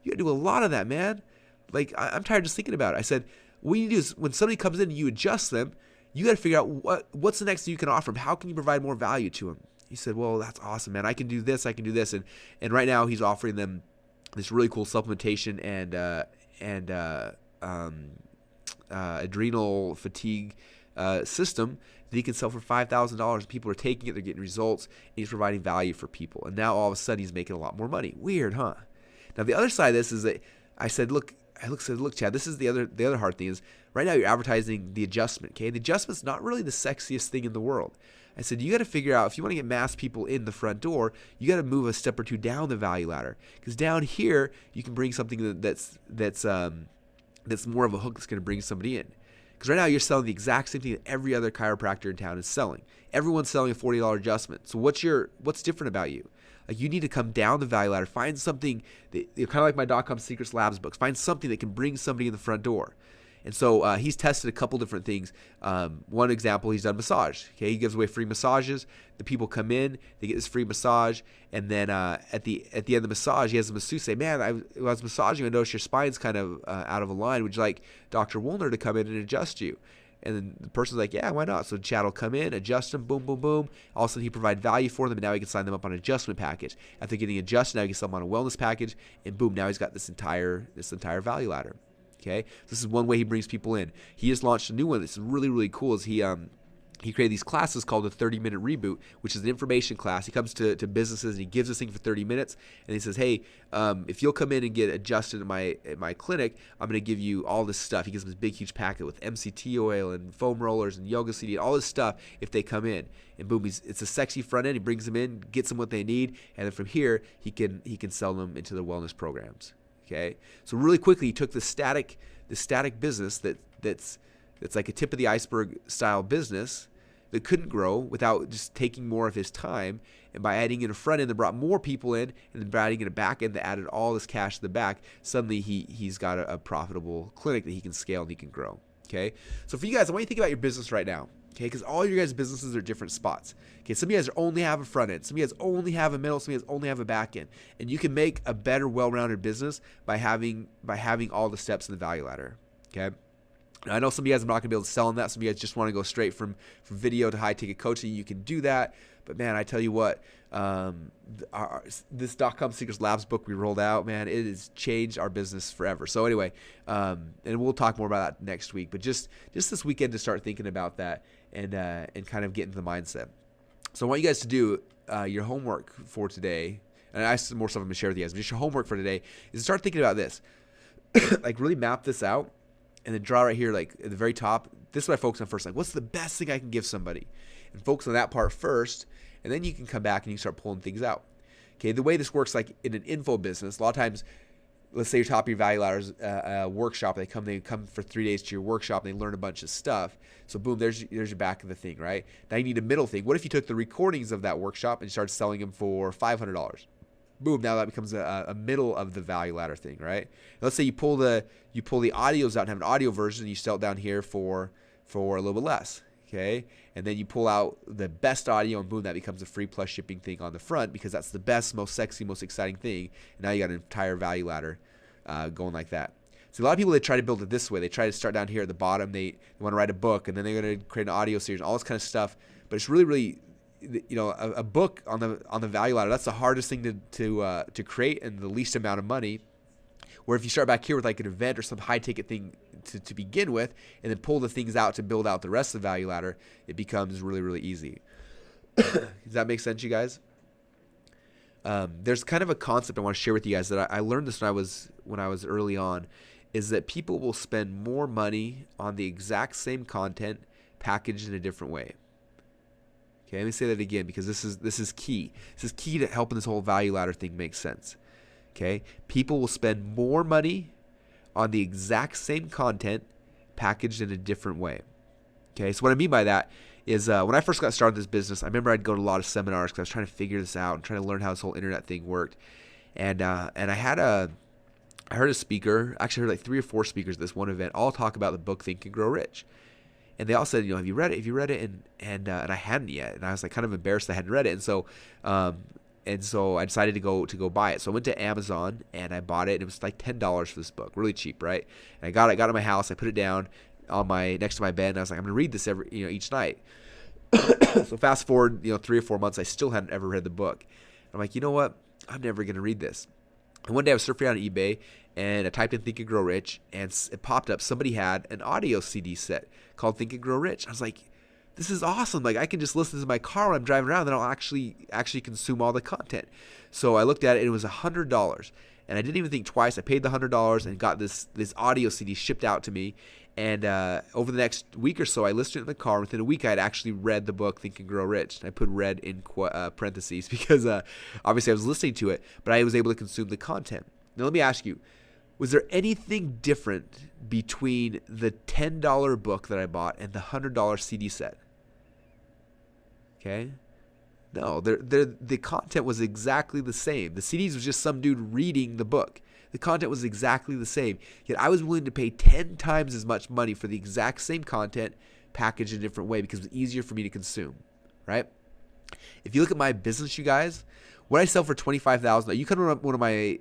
You got to do a lot of that, man. Like, I'm tired just thinking about it. I said, what you do is when somebody comes in and you adjust them, you got to figure out what's the next thing you can offer them. How can you provide more value to them? he said, well, that's awesome, man. I can do this. And right now he's offering them this really cool supplementation and adrenal fatigue system that he can sell for $5,000. People are taking it, they're getting results, and he's providing value for people. And now all of a sudden he's making a lot more money. Weird, huh? Now the other side of this is that I said, look, Chad, this is the other hard thing is right now you're advertising the adjustment. Okay, the adjustment's not really the sexiest thing in the world. I said you got to figure out if you want to get mass people in the front door, you got to move a step or two down the value ladder, because down here you can bring something that's more of a hook that's going to bring somebody in. Because right now you're selling the exact same thing that every other chiropractor in town is selling. Everyone's selling a $40 adjustment. So what's different about you? Like, you need to come down the value ladder, find something that, kind of like my .com Secrets Labs books, find something that can bring somebody in the front door. And so he's tested a couple different things. One example, he's done massage. Okay, he gives away free massages. The people come in, they get this free massage, and then at the end of the massage, he has the masseuse say, "Man, I was massaging. I noticed your spine's kind of out of alignment. Would you like Dr. Woolner to come in and adjust you?" And then the person's like, "Yeah, why not?" So Chad will come in, adjust them, boom, boom, boom. All of a sudden, he provide value for them, and now he can sign them up on an adjustment package. After getting adjusted, now he can sell them on a wellness package, and boom, now he's got this entire value ladder. Okay, this is one way he brings people in. He just launched a new one that's really, really cool. Is he created these classes called the 30-minute reboot, which is an information class. He comes to businesses and he gives this thing for 30 minutes, and he says, "Hey, if you'll come in and get adjusted at my clinic, I'm going to give you all this stuff." He gives them this big, huge packet with MCT oil and foam rollers and yoga CD, all this stuff if they come in. And boom, it's a sexy front end. He brings them in, gets them what they need, and then from here he can sell them into the wellness programs. Okay, so really quickly he took the static business that's like a tip of the iceberg style business that couldn't grow without just taking more of his time, and by adding in a front end that brought more people in, and then by adding in a back end that added all this cash to the back, suddenly he's got a profitable clinic that he can scale and he can grow. Okay, so for you guys, I want you to think about your business right now. Okay, because all your guys' businesses are different spots. Okay, some of you guys only have a front end, some of you guys only have a middle, some of you guys only have a back end, and you can make a better, well-rounded business by having all the steps in the value ladder. Okay, now, I know some of you guys are not going to be able to sell on that. Some of you guys just want to go straight from video to high-ticket coaching. You can do that, but man, I tell you what, this .com Secrets Labs book we rolled out, man, it has changed our business forever. So anyway, and we'll talk more about that next week. But just this weekend to start thinking about that and kind of get into the mindset. So I want you guys to do your homework for today, and I have some more stuff I'm going to share with you guys, but just your homework for today is to start thinking about this. Like, really map this out, and then draw right here, like at the very top. This is what I focus on first. Like, what's the best thing I can give somebody? And focus on that part first, and then you can come back and you start pulling things out. Okay, the way this works, like in an info business, a lot of times, let's say you're top of your value ladders workshop. They come for 3 days to your workshop and they learn a bunch of stuff. So boom, there's your back of the thing, right? Now you need a middle thing. What if you took the recordings of that workshop and started selling them for $500? Boom, now that becomes a middle of the value ladder thing, right? Let's say you pull the audios out and have an audio version, and you sell it down here for a little bit less. Okay, and then you pull out the best audio, and boom, that becomes a free plus shipping thing on the front, because that's the best, most sexy, most exciting thing. And now you got an entire value ladder going like that. So a lot of people, they try to build it this way. They try to start down here at the bottom. They want to write a book, and then they're going to create an audio series, all this kind of stuff. But it's really, a book on the value ladder. That's the hardest thing to create, and the least amount of money. Where if you start back here with like an event or some high ticket thing to begin with, and then pull the things out to build out the rest of the value ladder, it becomes really, really easy. Does that make sense, you guys? There's kind of a concept I want to share with you guys that I learned this when I was early on, is that people will spend more money on the exact same content packaged in a different way. Okay, let me say that again, because this is key. This is key to helping this whole value ladder thing make sense. Okay, people will spend more money on the exact same content packaged in a different way. Okay, so what I mean by that is when I first got started in this business, I remember I'd go to a lot of seminars because I was trying to figure this out and trying to learn how this whole internet thing worked. And I heard a speaker, actually heard like 3 or 4 speakers at this one event, all talk about the book Think and Grow Rich. And they all said, have you read it? Have you read it? And I hadn't yet, and I was like kind of embarrassed I hadn't read it. And so I decided to go buy it. So I went to Amazon and I bought it. And it was like $10 for this book, really cheap, right? And I got it in my house. I put it down on next to my bed, and I was like, I'm gonna read this each night. So fast forward, 3 or 4 months, I still hadn't ever read the book. I'm like, you know what? I'm never going to read this. And one day I was surfing on eBay and I typed in Think and Grow Rich, and it popped up. Somebody had an audio CD set called Think and Grow Rich. I was like, this is awesome. Like, I can just listen to my car when I'm driving around, then I'll actually consume all the content. So I looked at it, and it was $100. And I didn't even think twice. I paid the $100 and got this audio CD shipped out to me. And over the next week or so, I listened to it in the car. Within a week, I had actually read the book Think and Grow Rich. And I put read in parentheses because obviously I was listening to it, but I was able to consume the content. Now let me ask you, was there anything different between the $10 book that I bought and the $100 CD set? Okay. No, the content was exactly the same. The CDs was just some dude reading the book. The content was exactly the same. Yet I was willing to pay 10 times as much money for the exact same content packaged in a different way because it was easier for me to consume, right? If you look at my business, you guys, what I sell for $25,000, you come to one of my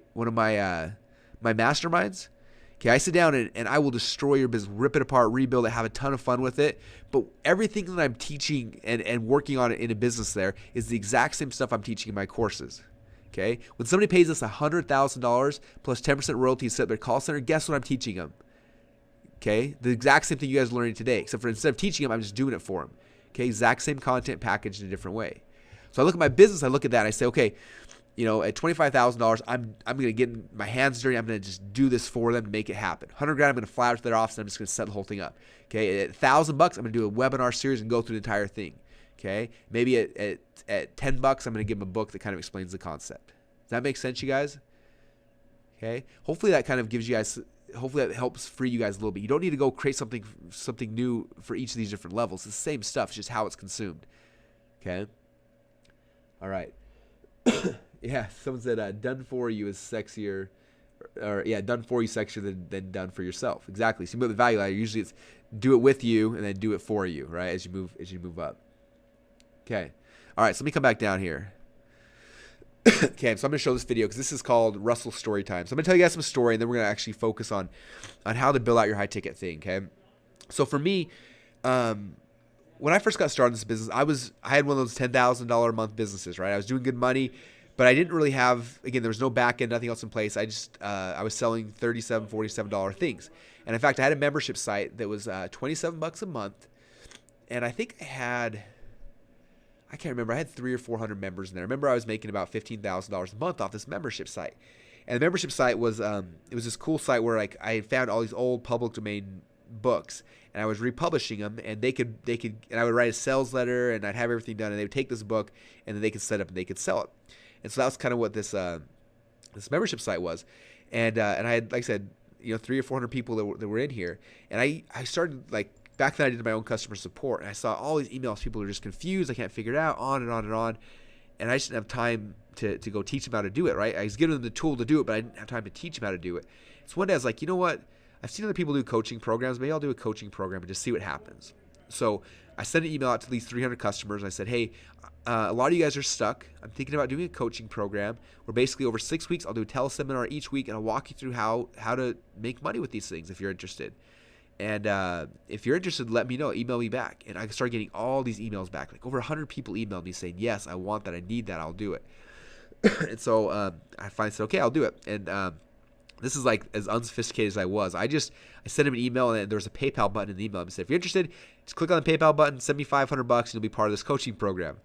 masterminds. Okay, I sit down and I will destroy your business, rip it apart, rebuild it, have a ton of fun with it. But everything that I'm teaching and working on in a business there is the exact same stuff I'm teaching in my courses. Okay, when somebody pays us $100,000 plus 10% royalties set up their call center, guess what I'm teaching them? Okay, the exact same thing you guys are learning today, except for instead of teaching them, I'm just doing it for them. Okay, exact same content packaged in a different way. So I look at my business, I look at that, and I say, okay, at $25,000, I'm going to get my hands dirty. I'm going to just do this for them and make it happen. $100,000, I'm going to fly out to their office and I'm just going to set the whole thing up. Okay, at $1,000, I'm going to do a webinar series and go through the entire thing. Okay, maybe at $10, I'm going to give them a book that kind of explains the concept. Does that make sense, you guys? Okay, hopefully that kind of gives you guys. Hopefully that helps free you guys a little bit. You don't need to go create something new for each of these different levels. It's the same stuff. It's just how it's consumed. Okay. All right. Yeah, someone said done for you is sexier, or done for you sexier than done for yourself. Exactly. So you move the value ladder. Usually it's do it with you and then do it for you, right? As you move up. Okay. All right. So let me come back down here. Okay. So I'm going to show this video because this is called Russell's Story Time. So I'm going to tell you guys some story, and then we're going to actually focus on how to build out your high ticket thing. Okay. So for me, when I first got started in this business, I had one of those $10,000 a month businesses, right? I was doing good money. But I didn't really have, again, there was no back end, nothing else in place. I was selling $37, $47 things. And in fact, I had a membership site that was $27 a month. And I think I can't remember, I had 300 or 400 members in there. I remember I was making about $15,000 a month off this membership site. And the membership site was, it was this cool site where like I had found all these old public domain books and I was republishing them, and they could, and I would write a sales letter and I'd have everything done, and they would take this book and then they could set up and they could sell it. And so that was kind of what this membership site was, and I had, like I said, 300 or 400 people that were in here, and I started, like, back then I did my own customer support, and I saw all these emails. People are just confused, I can't figure it out, on and on and on, and I just didn't have time to go teach them how to do it. Right? I was giving them the tool to do it, but I didn't have time to teach them how to do it. So one day I was like, you know what? I've seen other people do coaching programs. Maybe I'll do a coaching program and just see what happens. So I sent an email out to these 300 customers. And I said, hey, a lot of you guys are stuck. I'm thinking about doing a coaching program where basically over 6 weeks, I'll do a teleseminar each week, and I'll walk you through how to make money with these things if you're interested. And if you're interested, let me know. Email me back. And I started getting all these emails back. Like over 100 people emailed me saying, yes, I want that. I need that. I'll do it. And so I finally said, okay, I'll do it. And this is like as unsophisticated as I was. I sent him an email, and there was a PayPal button in the email. I said, if you're interested, just click on the PayPal button, send me $500, and you'll be part of this coaching program.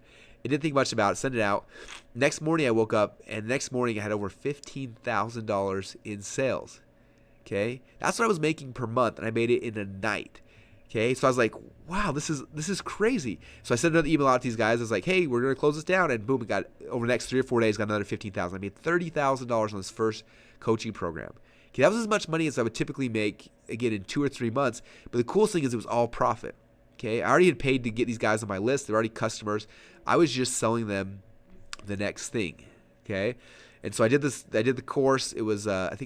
I didn't think much about it. Send it out. Next morning I woke up, and next morning I had over $15,000 in sales. Okay, that's what I was making per month, and I made it in a night. Okay, so I was like, wow, this is crazy. So I sent another email out to these guys. I was like, hey, we're gonna close this down, and boom, we got over the next 3 or 4 days, got another $15,000. I made $30,000 on this first coaching program. Okay, that was as much money as I would typically make again in 2 or 3 months. But the coolest thing is it was all profit. Okay, I already had paid to get these guys on my list. They're already customers. I was just selling them the next thing. Okay, and so I did this. I did the course. It was I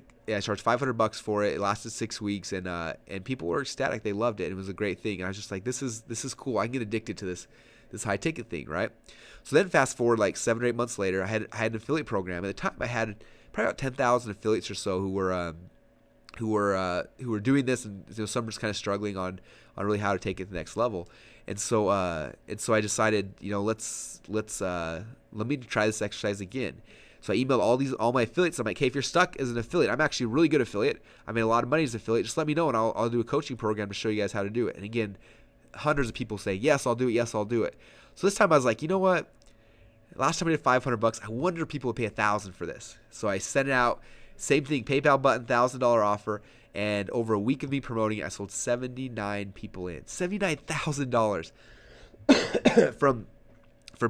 charged $500 for it. It lasted 6 weeks, and people were ecstatic. They loved it. It was a great thing. And I was just like, this is cool. I can get addicted to this high ticket thing, right? So then fast forward like 7 or 8 months later, I had an affiliate program. At the time, I had probably about 10,000 affiliates or so who were who were doing this, and some were just kind of struggling on really how to take it to the next level. And so I decided, let me try this exercise again. So I emailed all my affiliates. I'm like, hey, if you're stuck as an affiliate, I'm actually a really good affiliate. I made a lot of money as an affiliate. Just let me know, and I'll do a coaching program to show you guys how to do it. And again, hundreds of people say, yes, I'll do it. Yes, I'll do it. So this time I was like, you know what? Last time I did $500. I wonder if people would pay $1,000 for this. So I sent it out. Same thing, PayPal button, $1,000 offer. And over a week of me promoting it, I sold 79 people in. $79,000 from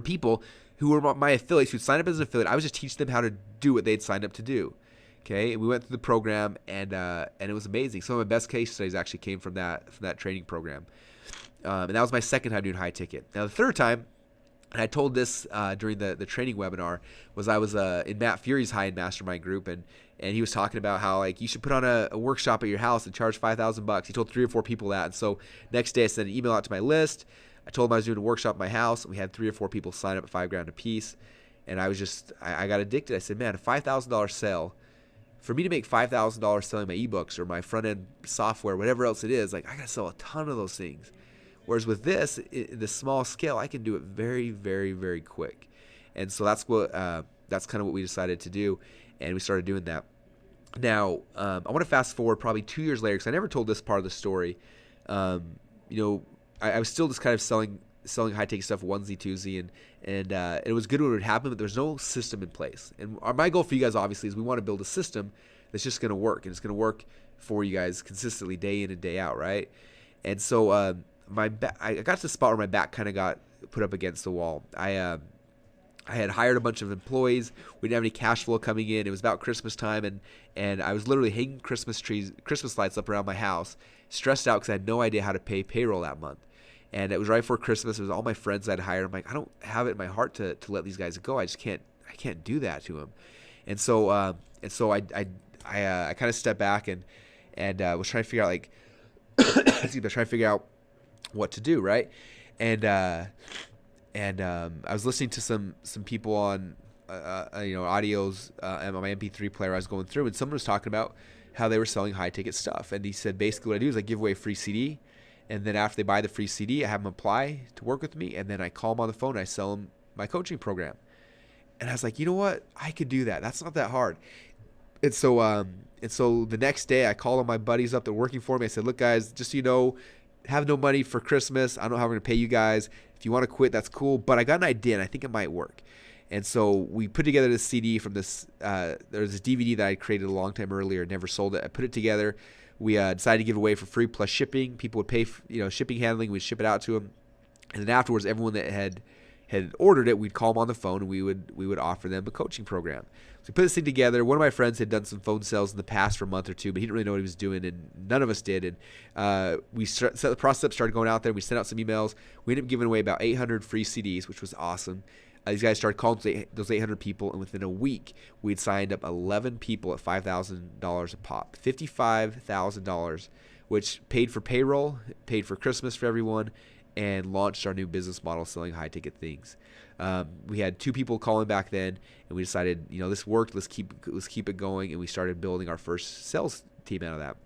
people who were my affiliates who signed up as an affiliate. I was just teaching them how to do what they'd signed up to do. Okay, and we went through the program, and it was amazing. Some of my best case studies actually came from that training program. And that was my second time doing high ticket. Now the third time, and I told this during the training webinar, was I was in Matt Fury's high end mastermind group, and he was talking about how like you should put on a workshop at your house and charge $5,000. He told 3 or 4 people that, and so next day I sent an email out to my list. I told them I was doing a workshop at my house, and we had 3 or 4 people sign up at $5,000 a piece, and I got addicted. I said, man, a $5,000 sale. For me to make $5,000 selling my ebooks or my front end software, whatever else it is, like I gotta sell a ton of those things. Whereas with this, the small scale, I can do it very, very, very quick. And so that's kind of what we decided to do, and we started doing that. Now, I want to fast forward probably 2 years later, because I never told this part of the story. I was still just kind of selling high ticket stuff onesie twosie, and it was good when it would happen, but there's no system in place. And my goal for you guys obviously is we want to build a system that's just going to work, and it's going to work for you guys consistently day in and day out, right? And so I got to the spot where my back kind of got put up against the wall. I had hired a bunch of employees. We didn't have any cash flow coming in. It was about Christmas time, and I was literally hanging Christmas lights up around my house, stressed out because I had no idea how to pay payroll that month. And it was right before Christmas. It was all my friends I'd hired. I'm like, I don't have it in my heart to let these guys go. I can't do that to them. And so I kind of stepped back and was trying to figure out trying to figure out what to do, right? And I was listening to some people on audios and my MP3 player I was going through, and someone was talking about how they were selling high ticket stuff. And he said basically what I do is I give away a free CD, and then after they buy the free CD, I have them apply to work with me, and then I call them on the phone and I sell them my coaching program. And I was like, you know what? I could do that. That's not that hard. And so the next day I called all my buddies up that were working for me. I said, look guys, just so you know, have no money for Christmas. I don't know how we're going to pay you guys. If you want to quit, that's cool. But I got an idea, and I think it might work. And so we put together this CD from this. There's this DVD that I created a long time earlier, never sold it. I put it together. We decided to give it away for free plus shipping. People would pay shipping, handling. We'd ship it out to them. And then afterwards, everyone that had ordered it, we'd call them on the phone, and we would offer them a coaching program. So we put this thing together. One of my friends had done some phone sales in the past for a month or two, but he didn't really know what he was doing, and none of us did. And we set the process up, started going out there. We sent out some emails. We ended up giving away about 800 free CDs, which was awesome. These guys started calling those 800 people, and within a week, we'd signed up 11 people at $5,000 a pop, $55,000, which paid for payroll, paid for Christmas for everyone, and launched our new business model selling high-ticket things. We had 2 people calling back then, and we decided, this worked. Let's keep it going, and we started building our first sales team out of that.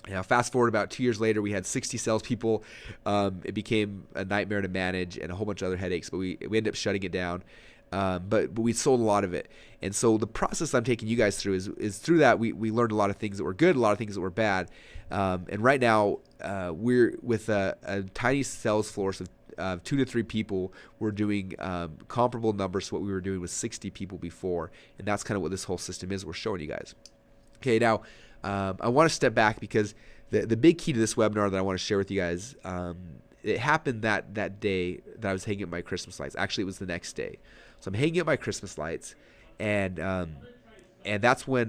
Now, fast forward about 2 years later, we had 60 salespeople. It became a nightmare to manage and a whole bunch of other headaches, but we ended up shutting it down. But we sold a lot of it. And so the process I'm taking you guys through is through that we learned a lot of things that were good, a lot of things that were bad. And right now, we're with a tiny sales force of 2 to 3 people. We're doing comparable numbers to what we were doing with 60 people before. And that's kind of what this whole system is we're showing you guys. Okay, now, I want to step back because the big key to this webinar that I want to share with you guys, it happened that day that I was hanging up my Christmas lights. Actually, it was the next day. So I'm hanging up my Christmas lights, and that's when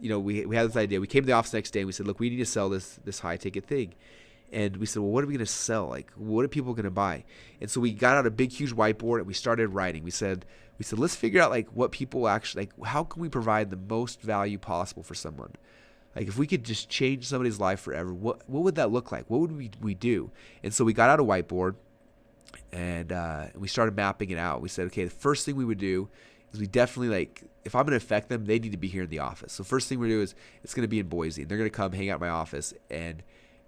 we had this idea. We came to the office the next day and we said, look, we need to sell this high ticket thing. And we said, well, what are we going to sell? Like, what are people going to buy? And so we got out a big, huge whiteboard and we started writing. We said, let's figure out like what people actually like. How can we provide the most value possible for someone? Like, if we could just change somebody's life forever, what would that look like? What would we do? And so we got out a whiteboard and we started mapping it out. We said, okay, the first thing we would do is we definitely like, if I'm going to affect them, they need to be here in the office. So first thing we're going to do is it's going to be in Boise. They're going to come hang out in my office and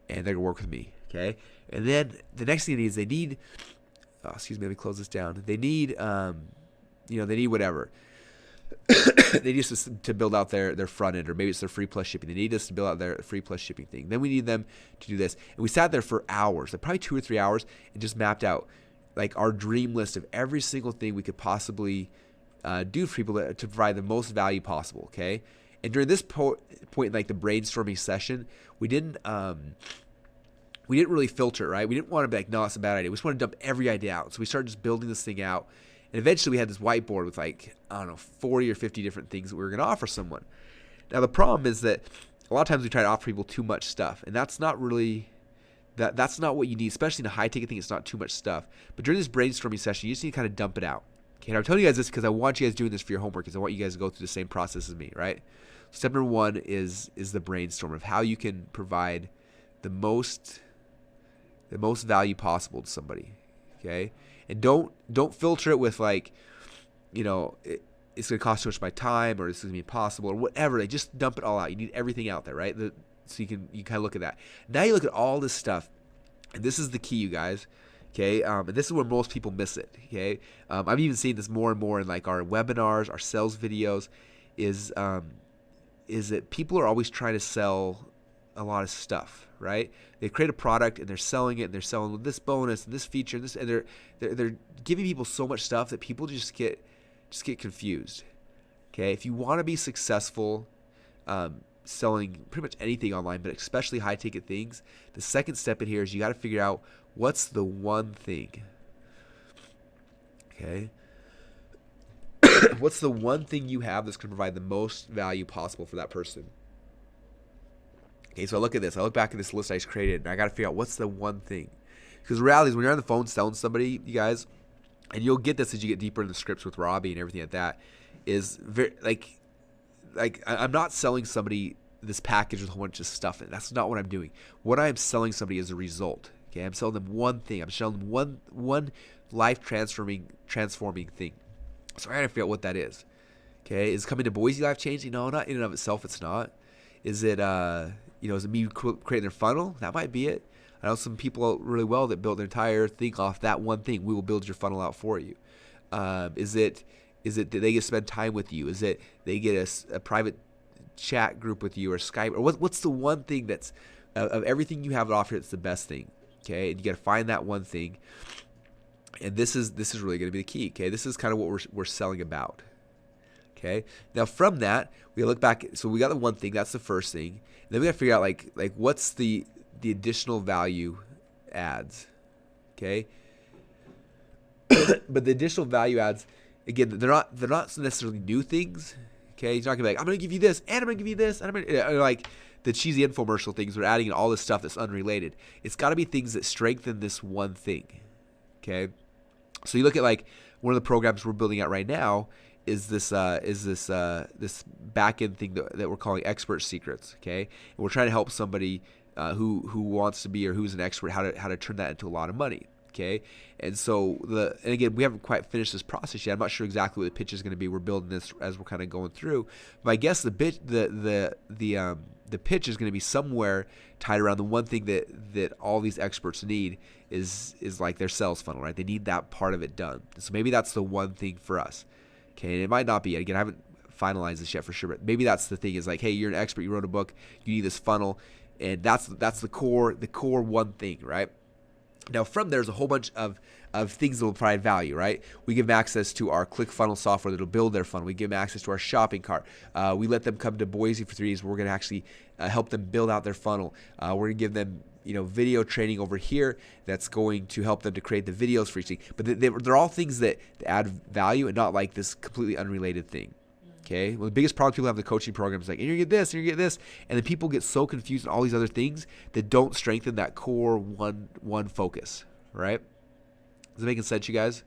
they're going to work with me. Okay. And then the next thing they need is they need, excuse me, let me close this down. They need, they need whatever. They need us to build out their front end, or maybe it's their free plus shipping. They need us to build out their free plus shipping thing. Then we need them to do this. And we sat there for hours, like probably 2 or 3 hours, and just mapped out like our dream list of every single thing we could possibly do for people to provide the most value possible. Okay. And during this point in like the brainstorming session, we didn't really filter, right? We didn't want to be like, no, it's a bad idea. We just want to dump every idea out. So we started just building this thing out. And eventually we had this whiteboard with like, 40 or 50 different things that we were going to offer someone. Now the problem is that a lot of times we try to offer people too much stuff. And that's not really, that's not what you need, especially in a high ticket thing. It's not too much stuff. But during this brainstorming session, you just need to kind of dump it out. Okay, and I'm telling you guys this because I want you guys doing this for your homework, because I want you guys to go through the same process as me, right? Step number 1 is the brainstorm of how you can provide the most value possible to somebody. Okay, and don't filter it with like, it's going to cost too much of my time, or it's going to be impossible, or whatever. Like, just dump it all out. You need everything out there, right? So you kind of look at that. Now you look at all this stuff, and this is the key, you guys. Okay, and this is where most people miss it. Okay, I've even seen this more and more in like our webinars, our sales videos, is that people are always trying to sell a lot of stuff, right? They create a product and they're selling it, and they're selling with this bonus and this feature and this, and they're giving people so much stuff that people just get confused. Okay, if you want to be successful selling pretty much anything online, but especially high ticket things, the second step in here is you got to figure out what's the one thing. Okay. What's the one thing you have that's going to provide the most value possible for that person? Okay, so I look at this. I look back at this list I just created, and I got to figure out what's the one thing. Because the reality is, when you're on the phone selling somebody, you guys, and you'll get this as you get deeper in the scripts with Robbie and everything like that, is very like I'm not selling somebody this package with a whole bunch of stuff in it. That's not what I'm doing. What I'm selling somebody is a result. Okay, I'm selling them one thing. I'm selling them one life transforming thing. So I got to figure out what that is. Okay, is coming to Boise life changing? No, not in and of itself. It's not. Is it is it me creating their funnel? That might be it. I know some people really well that built their entire thing off that one thing. We will build your funnel out for you. Is it that they get to spend time with you? Is it they get a private chat group with you, or Skype? Or what's the one thing that's of everything you have to offer that's the best thing? Okay, and you got to find that one thing. And this is really going to be the key. Okay, this is kind of what we're selling about. Okay, now from that we look back. So we got the one thing. That's the first thing. And then we got to figure out like what's the additional value adds. Okay, but the additional value adds, again, they're not necessarily new things. Okay, you're not gonna be like, I'm gonna give you this, and I'm gonna give you this, and I'm gonna like the cheesy infomercial things. We're adding in all this stuff that's unrelated. It's got to be things that strengthen this one thing. Okay, so you look at like one of the programs we're building out right now is this back end thing that we're calling Expert Secrets. Okay, and we're trying to help somebody who wants to be, or who's an expert, how to turn that into a lot of money. Okay, and so and again, we haven't quite finished this process yet. I'm not sure exactly what the pitch is going to be. We're building this as we're kind of going through. But I guess the pitch is going to be somewhere tied around the one thing that all these experts need is like their sales funnel, right? They need that part of it done. So maybe that's the one thing for us. Okay, and it might not be. Again, I haven't finalized this yet for sure, but maybe that's the thing, is like, hey, you're an expert, you wrote a book, you need this funnel, and that's the core one thing, right? Now from there's a whole bunch of things that will provide value, right? We give them access to our ClickFunnels software that will build their funnel. We give them access to our shopping cart. We let them come to Boise for 3 days. We're going to actually help them build out their funnel. We're going to give them video training over here that's going to help them to create the videos for each thing. But they're all things that add value, and not like this completely unrelated thing. Okay, well, the biggest problem people have in the coaching program is like, you're going to get this, and you're going to get this. And then people get so confused in all these other things that don't strengthen that core one focus, right? Is it making sense, you guys?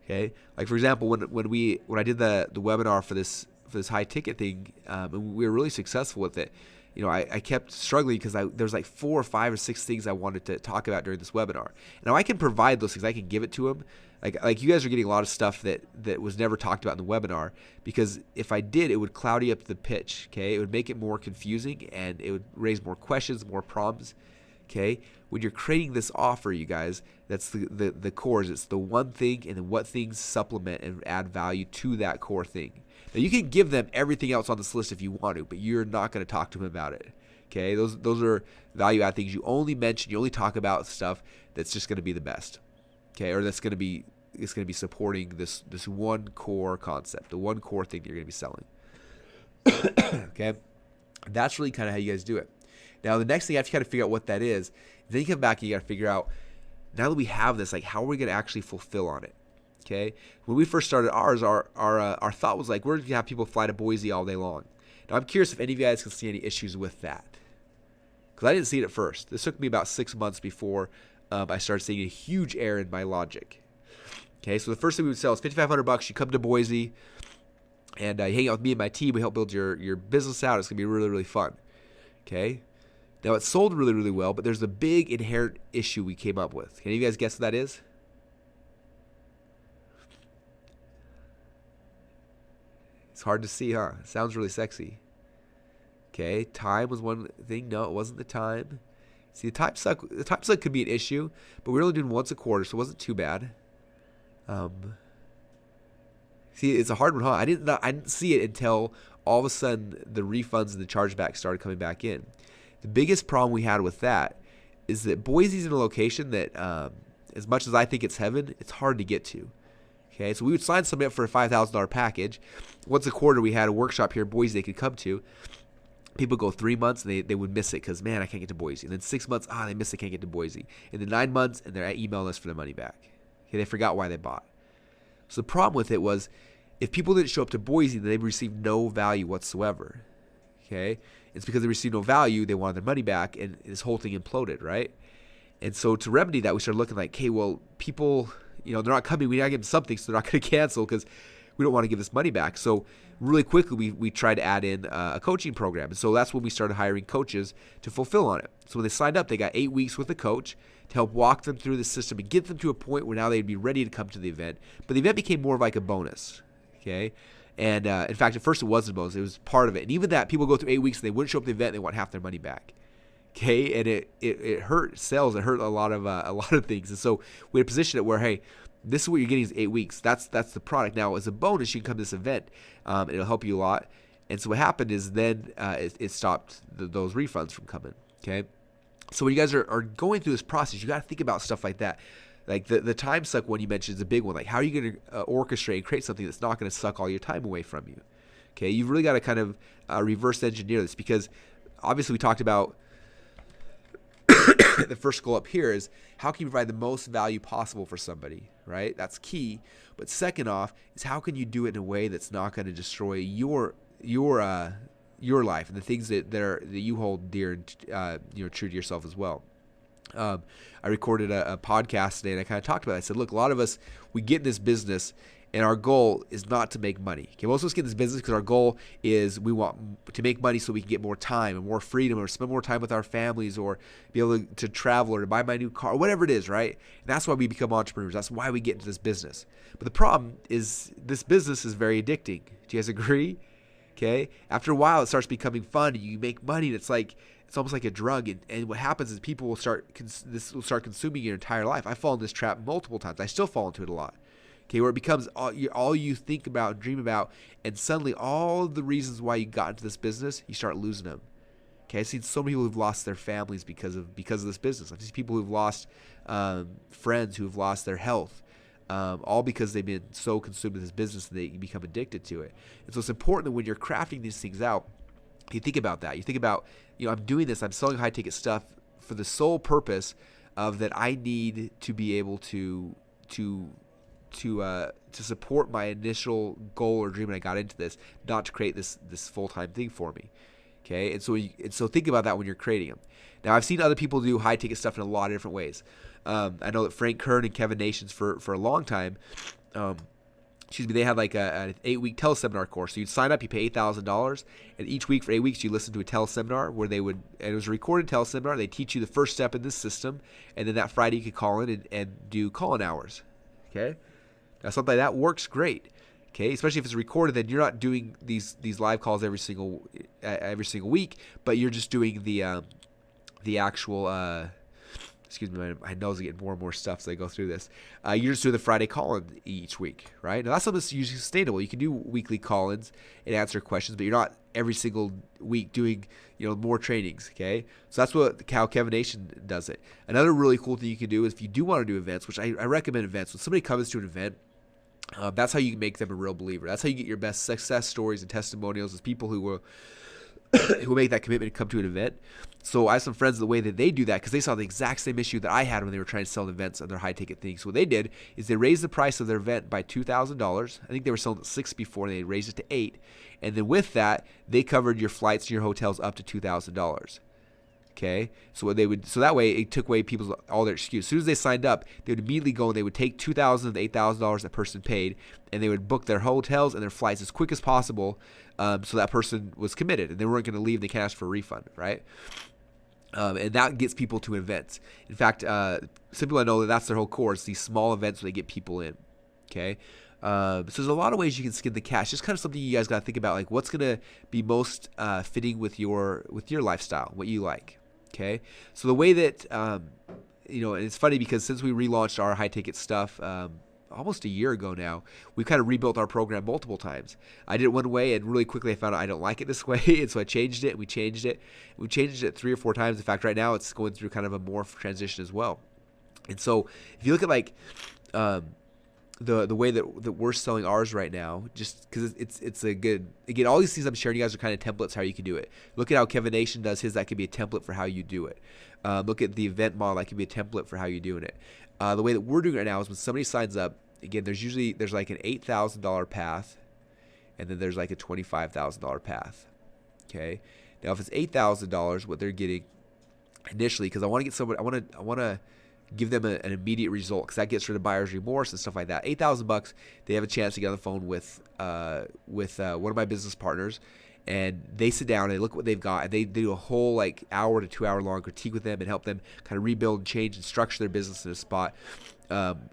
Okay, like for example, when I did the webinar for this high ticket thing, and we were really successful with it. I kept struggling because there's like 4 or 5 or 6 things I wanted to talk about during this webinar. Now I can provide those things. I can give it to them. Like you guys are getting a lot of stuff that was never talked about in the webinar, because if I did, it would cloudy up the pitch. Okay, it would make it more confusing, and it would raise more questions, more problems. Okay, when you're creating this offer, you guys, that's the cores. It's the one thing, and then what things supplement and add value to that core thing. Now you can give them everything else on this list if you want to, but you're not going to talk to them about it. Okay, those are value add things. You only mention, you only talk about stuff that's just going to be the best. Okay, or it's going to be supporting this one core concept, the one core thing that you're going to be selling. Okay, that's really kind of how you guys do it. Now the next thing you have to kind of figure out what that is. Then you come back and you got to figure out, now that we have this, like, how are we going to actually fulfill on it? Okay, when we first started ours, our thought was like, we're going to have people fly to Boise all day long. Now I'm curious if any of you guys can see any issues with that, because I didn't see it at first. This took me about 6 months before I started seeing a huge error in my logic. Okay, so the first thing we would sell is $5,500. You come to Boise, and you hang out with me and my team. We help build your business out. It's going to be really, really fun. Okay, now it sold really, really well, but there's a big inherent issue we came up with. Can any of you guys guess what that is? It's hard to see, huh? It sounds really sexy. Okay, time was one thing. No, it wasn't the time. See, the time suck could be an issue, but we were only doing once a quarter, so it wasn't too bad. See, it's a hard one, huh? I didn't see it until all of a sudden the refunds and the chargebacks started coming back in. The biggest problem we had with that is that Boise's in a location that, as much as I think it's heaven, it's hard to get to. Okay, so we would sign somebody up for a $5,000 package. Once a quarter, we had a workshop here in Boise they could come to. People go 3 months and they would miss it because, man, I can't get to Boise. And then 6 months, they miss it, can't get to Boise. And then 9 months, and they're emailing us for their money back. Okay, they forgot why they bought. So the problem with it was, if people didn't show up to Boise, then they received no value whatsoever. Okay, it's because they received no value, they wanted their money back, and this whole thing imploded, right? And so to remedy that, we started looking like, okay, well, people, they're not coming. We got to give them something, so they're not going to cancel because we don't want to give this money back. So really quickly, we tried to add in a coaching program. And so that's when we started hiring coaches to fulfill on it. So when they signed up, they got 8 weeks with a coach to help walk them through the system and get them to a point where now they'd be ready to come to the event. But the event became more of like a bonus, okay? And in fact, at first it wasn't a bonus. It was part of it. And even that, people go through 8 weeks and they wouldn't show up to the event and they want half their money back. Okay, and it hurt sales. It hurt a lot of things. And so we had to position it where, hey, this is what you're getting is 8 weeks. That's the product. Now, as a bonus, you can come to this event, and it'll help you a lot. And so what happened is then it stopped those refunds from coming. Okay, so when you guys are going through this process, you got to think about stuff like that. Like the time suck one you mentioned is a big one. Like, how are you going to orchestrate and create something that's not going to suck all your time away from you? Okay, you've really got to kind of reverse engineer this, because obviously we talked about the first goal up here is how can you provide the most value possible for somebody, right? That's key. But second off is how can you do it in a way that's not going to destroy your life and the things that you hold dear and true to yourself as well. I recorded a podcast today and I kind of talked about it. I said, look, a lot of us, we get in this business and our goal is not to make money. Okay, most of us get in this business because our goal is we want to make money so we can get more time and more freedom, or spend more time with our families, or be able to travel, or to buy my new car, or whatever it is, right? And that's why we become entrepreneurs. That's why we get into this business. But the problem is this business is very addicting. Do you guys agree? Okay, after a while it starts becoming fun and you make money, and it's almost like a drug. And what happens is people will start consuming your entire life. I've fallen in this trap multiple times. I still fall into it a lot. Okay, where it becomes all you think about and dream about, and suddenly all of the reasons why you got into this business, you start losing them. Okay, I've seen so many people who've lost their families because of this business. I've seen people who've lost friends, who've lost their health, all because they've been so consumed with this business and they become addicted to it. And so it's important that when you're crafting these things out, you think about that. You think about, I'm doing this, I'm selling high ticket stuff for the sole purpose of that I need to be able to support my initial goal or dream when I got into this, not to create this full-time thing for me. Okay, and so think about that when you're creating them. Now, I've seen other people do high ticket stuff in a lot of different ways. I know that Frank Kern and Kevin Nations for a long time they had like an 8-week teleseminar course. So you'd sign up, you pay $8,000, and each week for 8 weeks you listen to a teleseminar where they would, and it was a recorded teleseminar. They teach you the first step in this system, and then that Friday you could call in and do call-in hours. Okay, now something like that works great. Okay, especially if it's recorded, then you're not doing these live calls every single week, but you're just doing the actual. Excuse me, my nose is getting more and more stuffed as I go through this. You're just doing the Friday call-in each week, right? Now that's something that's usually sustainable. You can do weekly call-ins and answer questions, but you're not every single week doing more trainings. Okay, so that's how Kevin Nation does it. Another really cool thing you can do is if you do want to do events, which I recommend events. When somebody comes to an event, that's how you make them a real believer. That's how you get your best success stories and testimonials, is people who will make that commitment to come to an event. So I have some friends, the way that they do that, because they saw the exact same issue that I had when they were trying to sell events on their high ticket things. So what they did is they raised the price of their event by $2,000. I think they were selling at $6 before, and they raised it to $8. And then with that, they covered your flights and your hotels up to $2,000. Okay, so that way it took away all their excuse. As soon as they signed up, they would immediately go and they would take $2,000 of the $8,000 that person paid, and they would book their hotels and their flights as quick as possible, so that person was committed and they weren't going to leave. They can't ask for a refund, right? And that gets people to events. In fact, some people I know that's their whole core. It's these small events where they get people in. Okay. So there's a lot of ways you can skin the cat. Just kind of something you guys got to think about, like what's going to be most fitting with your lifestyle, what you like. Okay, so the way that, and it's funny because since we relaunched our high ticket stuff almost a year ago now, we've kind of rebuilt our program multiple times. I did it one way, and really quickly I found out I don't like it this way, and so I changed it, and we changed it. We changed it 3 or 4 times. In fact, right now it's going through kind of a morph transition as well. And so if you look at like the way that we're selling ours right now, just because it's a good, again, all these things I'm sharing you guys are kind of templates how you can do it. Look at how Kevin Nation does his. That could be a template for how you do it. Look at the event model. That could be a template for how you're doing it. The way that we're doing it right now is when somebody signs up, again, there's like an $8,000 path, and then there's like a $25,000 path. Okay, now if it's $8,000, what they're getting initially, because I want to get somebody, I want to give them an immediate result, because that gets rid of buyer's remorse and stuff like that. $8,000, they have a chance to get on the phone with one of my business partners, and they sit down and they look at what they've got, and they do a whole like hour to 2 hour long critique with them and help them kind of rebuild and change and structure their business in a spot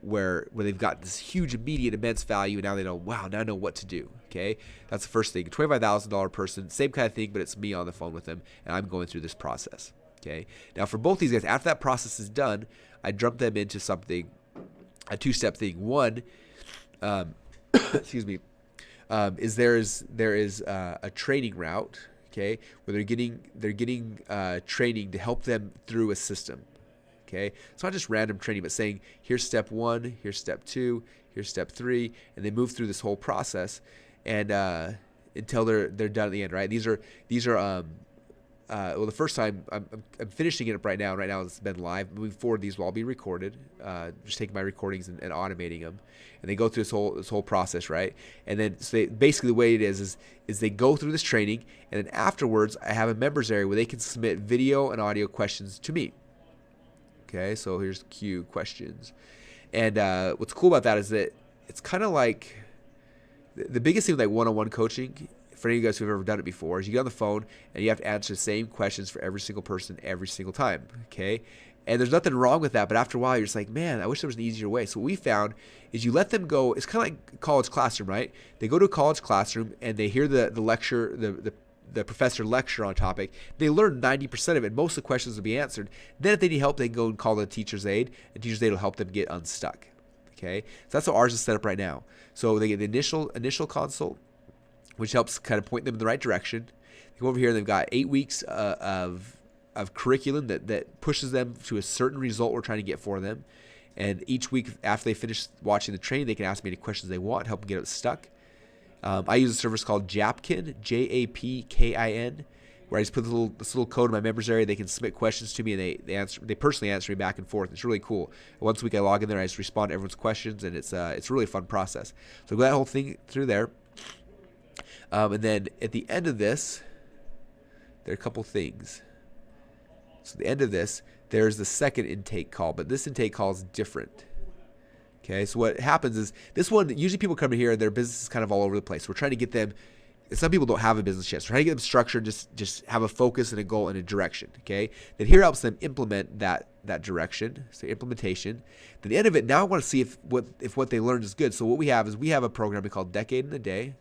where they've got this huge, immediate, immense value, and now they know, wow, now I know what to do. Okay, that's the first thing. A $25,000 person, same kind of thing, but it's me on the phone with them, and I'm going through this process. Okay, now for both these guys, after that process is done, I dump them into something, a 2-step thing. One, excuse me, is there is a training route, okay, where they're getting training to help them through a system. Okay, it's not just random training, but saying here's step 1, here's step 2, here's step 3, and they move through this whole process, and until they're done at the end. Right? These are well, the first time I'm finishing it up right now. And right now it's been live. Moving forward, these will all be recorded. Just taking my recordings and automating them, and they go through this whole process, right? And then so basically the way it is they go through this training, and then afterwards I have a members area where they can submit video and audio questions to me. Okay, so here's Q questions, and what's cool about that is that it's kind of like the biggest thing with like one-on-one coaching. For any of you guys who've ever done it before, is you get on the phone and you have to answer the same questions for every single person every single time, okay? And there's nothing wrong with that, but after a while you're just like, man, I wish there was an easier way. So what we found is you let them go. It's kind of like college classroom, right? They go to a college classroom and they hear the lecture, the professor lecture on a topic. They learn 90% of it. Most of the questions will be answered. Then if they need help, they can go and call the teacher's aide, and teacher's aide will help them get unstuck, okay? So that's how ours is set up right now. So they get the initial consult, which helps kind of point them in the right direction. They go over here and they've got 8 weeks of curriculum that pushes them to a certain result we're trying to get for them. And each week after they finish watching the training, they can ask me any questions they want, help them get unstuck. I use a service called Japkin, Japkin, where I just put this little code in my members area. They can submit questions to me, and they personally answer me back and forth. It's really cool. Once a week I log in there, I just respond to everyone's questions, and it's really a fun process. So go that whole thing through there. And then at the end of this, there are a couple things. So at the end of this, there's the second intake call, but this intake call is different. Okay, so what happens is this one, usually people come in here and their business is kind of all over the place. We're trying to get them, some people don't have a business yet, so we're trying to get them structured, just have a focus and a goal and a direction, okay? Then here helps them implement that direction, so implementation. Then the end of it, now I want to see if what they learned is good. So what we have is we have a program we call Decade in a Day,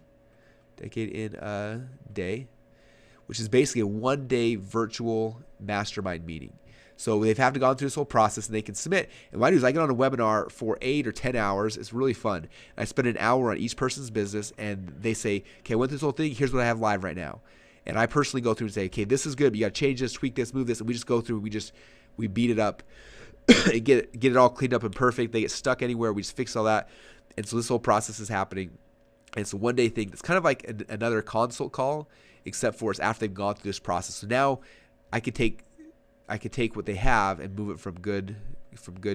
which is basically a one-day virtual mastermind meeting. So they've have to go through this whole process and they can submit. And what I do is I get on a webinar for 8 or 10 hours. It's really fun. And I spend an hour on each person's business and they say, okay, I went through this whole thing. Here's what I have live right now. And I personally go through and say, okay, this is good, but you got to change this, tweak this, move this. And we just go through, we beat it up and get it all cleaned up and perfect. They get stuck anywhere. We just fix all that. And so this whole process is happening. And it's a one-day thing. It's kind of like another consult call, except for it's after they've gone through this process. So now I could take what they have and move it from good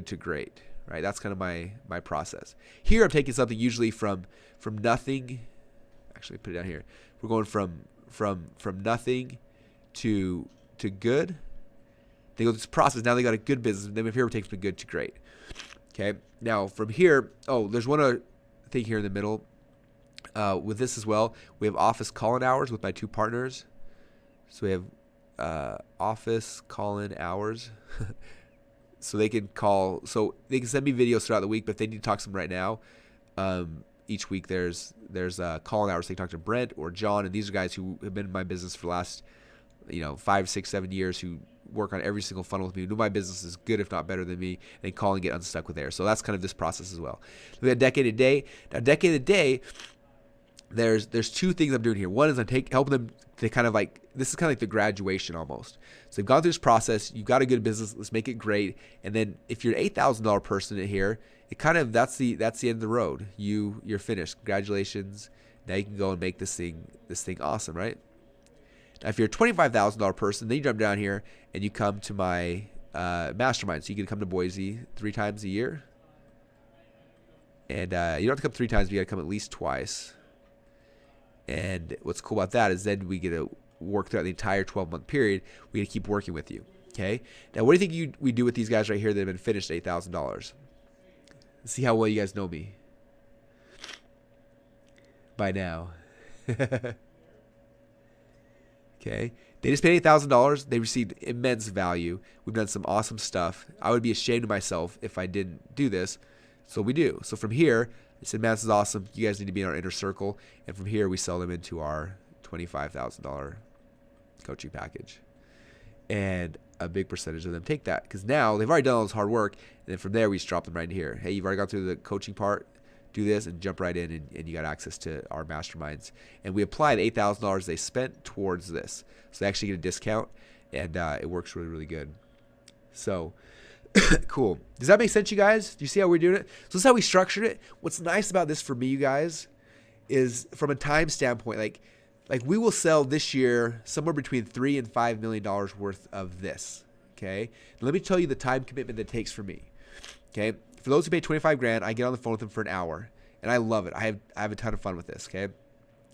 to great, right? That's kind of my process. Here I'm taking something usually from nothing. Actually, put it down here. We're going from nothing to good. They go through this process. Now they got a good business. And then here it takes from good to great. Okay. Now from here, there's one other thing here in the middle. With this as well, we have office call-in hours with my two partners. So we have office call-in hours. So they can send me videos throughout the week, but if they need to talk to them right now, each week there's call-in hours. They can talk to Brent or John, and these are guys who have been in my business for the last 5, 6, 7 years, who work on every single funnel with me, who know my business is good, if not better than me, and call and get unstuck with theirs. So that's kind of this process as well. We have Decade a Day. Now, Decade a Day, there's two things I'm doing here. One is I'm helping them to kind of like, this is kind of like the graduation almost. So they've gone through this process. You've got a good business. Let's make it great. And then if you're an $8,000 person in here, it kind of, that's the end of the road. You're finished. Congratulations. Now you can go and make this thing awesome, right? Now, if you're a $25,000 person, then you jump down here and you come to my mastermind. So you can come to Boise 3 times a year. And you don't have to come 3 times, but you got to come at least twice. And what's cool about that is then we get to work throughout the entire 12-month period. We get to keep working with you. Okay. Now, what do you think we do with these guys right here that have been finished at $8,000? Let's see how well you guys know me by now. Okay. They just paid $8,000. They received immense value. We've done some awesome stuff. I would be ashamed of myself if I didn't do this. So we do. So from here, I said, man, this is awesome. You guys need to be in our inner circle. And from here, we sell them into our $25,000 coaching package. And a big percentage of them take that because now they've already done all this hard work. And then from there, we just drop them right in here. Hey, you've already gone through the coaching part. Do this and jump right in, and you got access to our masterminds. And we apply the $8,000 they spent towards this. So they actually get a discount, and it works really, really good. So cool. Does that make sense, you guys? Do you see how we're doing it? So this is how we structured it. What's nice about this for me, you guys, is from a time standpoint, like we will sell this year somewhere between $3 and $5 million worth of this. Okay. Now let me tell you the time commitment that it takes for me. Okay. For those who pay $25,000, I get on the phone with them for an hour, and I love it. I have a ton of fun with this. Okay.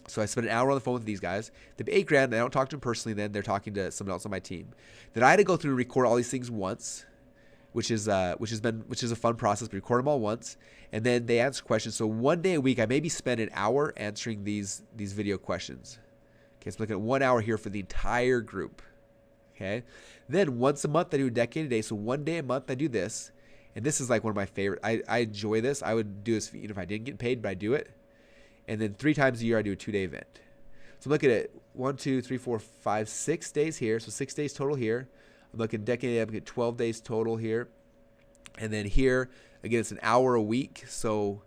So I spent an hour on the phone with these guys. They pay $8,000. And I don't talk to them personally. Then they're talking to someone else on my team. Then I had to go through and record all these things once, which is a fun process. We record them all once, and then they answer questions. So one day a week, I maybe spend an hour answering these video questions. Okay, so I'm looking at 1 hour here for the entire group. Okay, then once a month I do a Decade a Day. So one day a month I do this, and this is like one of my favorite. I enjoy this. I would do this if I didn't get paid, but I do it. And then 3 times a year I do a 2-day event. So I'm looking at 1, 2, 3, 4, 5, 6 days here. So 6 days total here. I'm looking at Decade a Day. I'm looking at 12 days total here. And then here, again, it's an hour a week. So,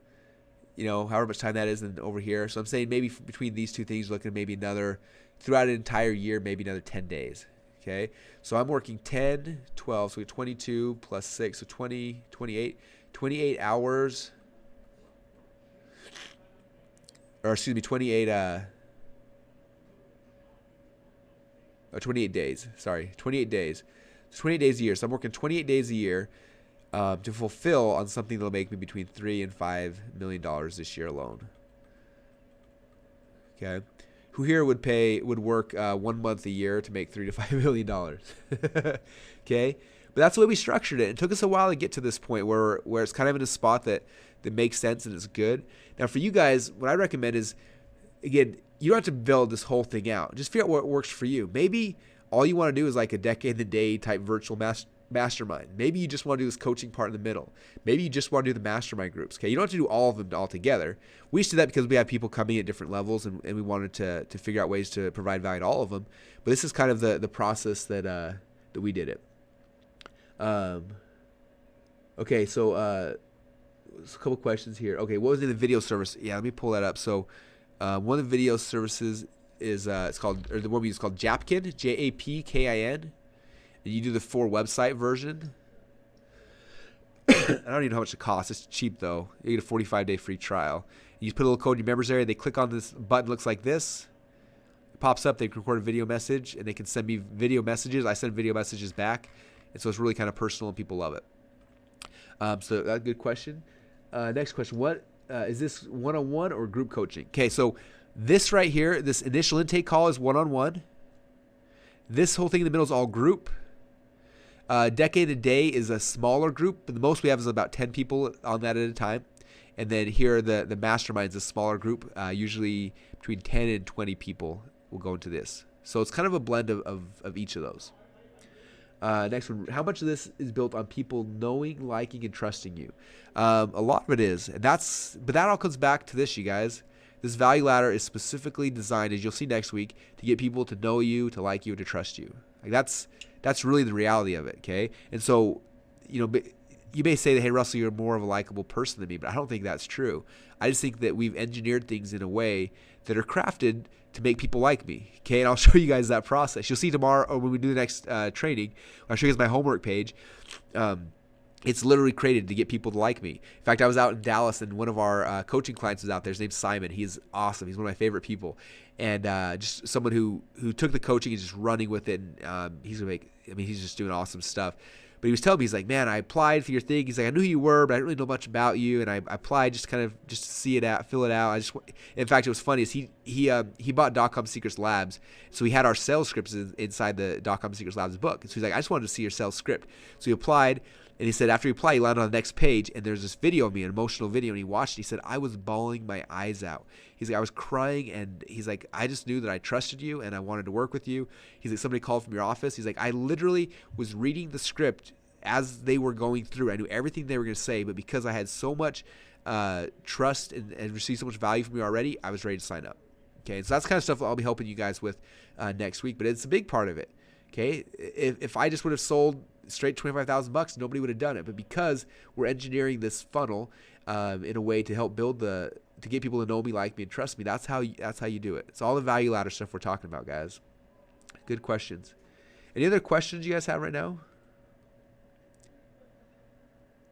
however much time that is, and over here. So I'm saying maybe between these two things, looking at maybe another, throughout an entire year, maybe another 10 days. Okay. So I'm working 10, 12, so we have 22 plus 6, so 20, 28 hours. Or excuse me, 28 days. Sorry, 28 days. It's 28 days a year. So I'm working 28 days a year to fulfill on something that'll make me between $3 and $5 million this year alone. Okay, who here would work 1 month a year to make $3 to $5 million? Okay, but that's the way we structured it. It took us a while to get to this point where it's kind of in a spot that that makes sense and is good. Now for you guys, what I recommend is, again, you don't have to build this whole thing out. Just figure out what works for you. Maybe all you want to do is like a decade in the day type virtual mastermind. Maybe you just want to do this coaching part in the middle. Maybe you just want to do the mastermind groups. Okay, you don't have to do all of them all together. We used to do that because we had people coming at different levels, and we wanted to figure out ways to provide value to all of them. But this is kind of the process that we did it. Okay, so a couple questions here. Okay, what was in the video service? Yeah, let me pull that up. So one of the video services is it's called, or the one we use is called Japkin, Japkin. And you do the 4 website version. I don't even know how much it costs. It's cheap though. You get a 45-day free trial. You put a little code in your members area. They click on this button, looks like this. It pops up. They can record a video message, and they can send me video messages. I send video messages back, and so it's really kind of personal, and people love it. So that's a good question. Next question: what is this, one-on-one or group coaching? Okay, so this right here, this initial intake call is one-on-one. This whole thing in the middle is all group. Decade a day is a smaller group, but the most we have is about 10 people on that at a time. And then here, the mastermind is a smaller group, usually between 10 and 20 people will go into this. So it's kind of a blend of each of those. Next one, how much of this is built on people knowing, liking, and trusting you? A lot of it is, but that all comes back to this, you guys. This value ladder is specifically designed, as you'll see next week, to get people to know you, to like you, and to trust you. Like that's really the reality of it, okay? And so, you may say that, hey, Russell, you're more of a likable person than me, but I don't think that's true. I just think that we've engineered things in a way that are crafted to make people like me, okay? And I'll show you guys that process. You'll see tomorrow, or when we do the next training, I'll show you guys my homework page. It's literally created to get people to like me. In fact, I was out in Dallas, and one of our coaching clients was out there. His name's Simon. He's awesome. He's one of my favorite people, and just someone who took the coaching and just running with it. And he's just doing awesome stuff. But he was telling me, he's like, man, I applied for your thing. He's like, I knew who you were, but I didn't really know much about you, and I applied just to see it out, fill it out. In fact, it was funny is he bought .com Secrets Labs, so he had our sales scripts inside the .com Secrets Labs book. So he's like, I just wanted to see your sales script. So he applied. And he said after he applied, he landed on the next page, and there's this video of me, an emotional video, and he watched it. He said, I was bawling my eyes out. He's like, I was crying, and he's like, I just knew that I trusted you, and I wanted to work with you. He's like, somebody called from your office. He's like, I literally was reading the script as they were going through. I knew everything they were going to say, but because I had so much trust and received so much value from you already, I was ready to sign up. Okay, so that's the kind of stuff I'll be helping you guys with next week, but it's a big part of it. Okay, if I just would have sold straight $25,000, nobody would have done it. But because we're engineering this funnel in a way to help build to get people to know me, like me, and trust me, that's how you do it. It's all the value ladder stuff we're talking about, guys. Good questions. Any other questions you guys have right now?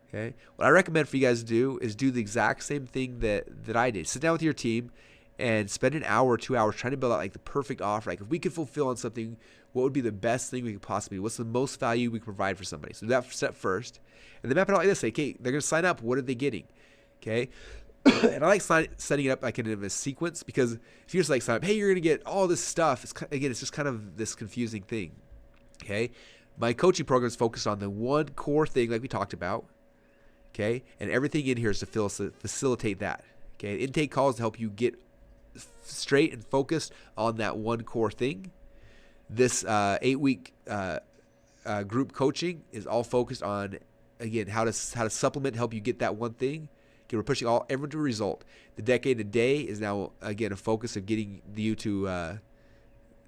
Okay. What I recommend for you guys to do is do the exact same thing that I did. Sit down with your team and spend an hour or 2 hours trying to build out like the perfect offer. Like if we could fulfill on something, what would be the best thing we could possibly do? What's the most value we can provide for somebody? So do that step first. And then map it out like this. Say, okay, they're going to sign up. What are they getting? Okay. And I like setting it up like in a sequence, because if you just like sign up, hey, you're going to get all this stuff. It's just kind of this confusing thing. Okay. My coaching program is focused on the one core thing like we talked about. Okay. And everything in here is to facilitate that. Okay. Intake calls to help you get straight and focused on that one core thing. This 8-week group coaching is all focused on, again, how to supplement, help you get that one thing. Okay, we're pushing everyone to a result. The decade a day is now, again, a focus of getting you to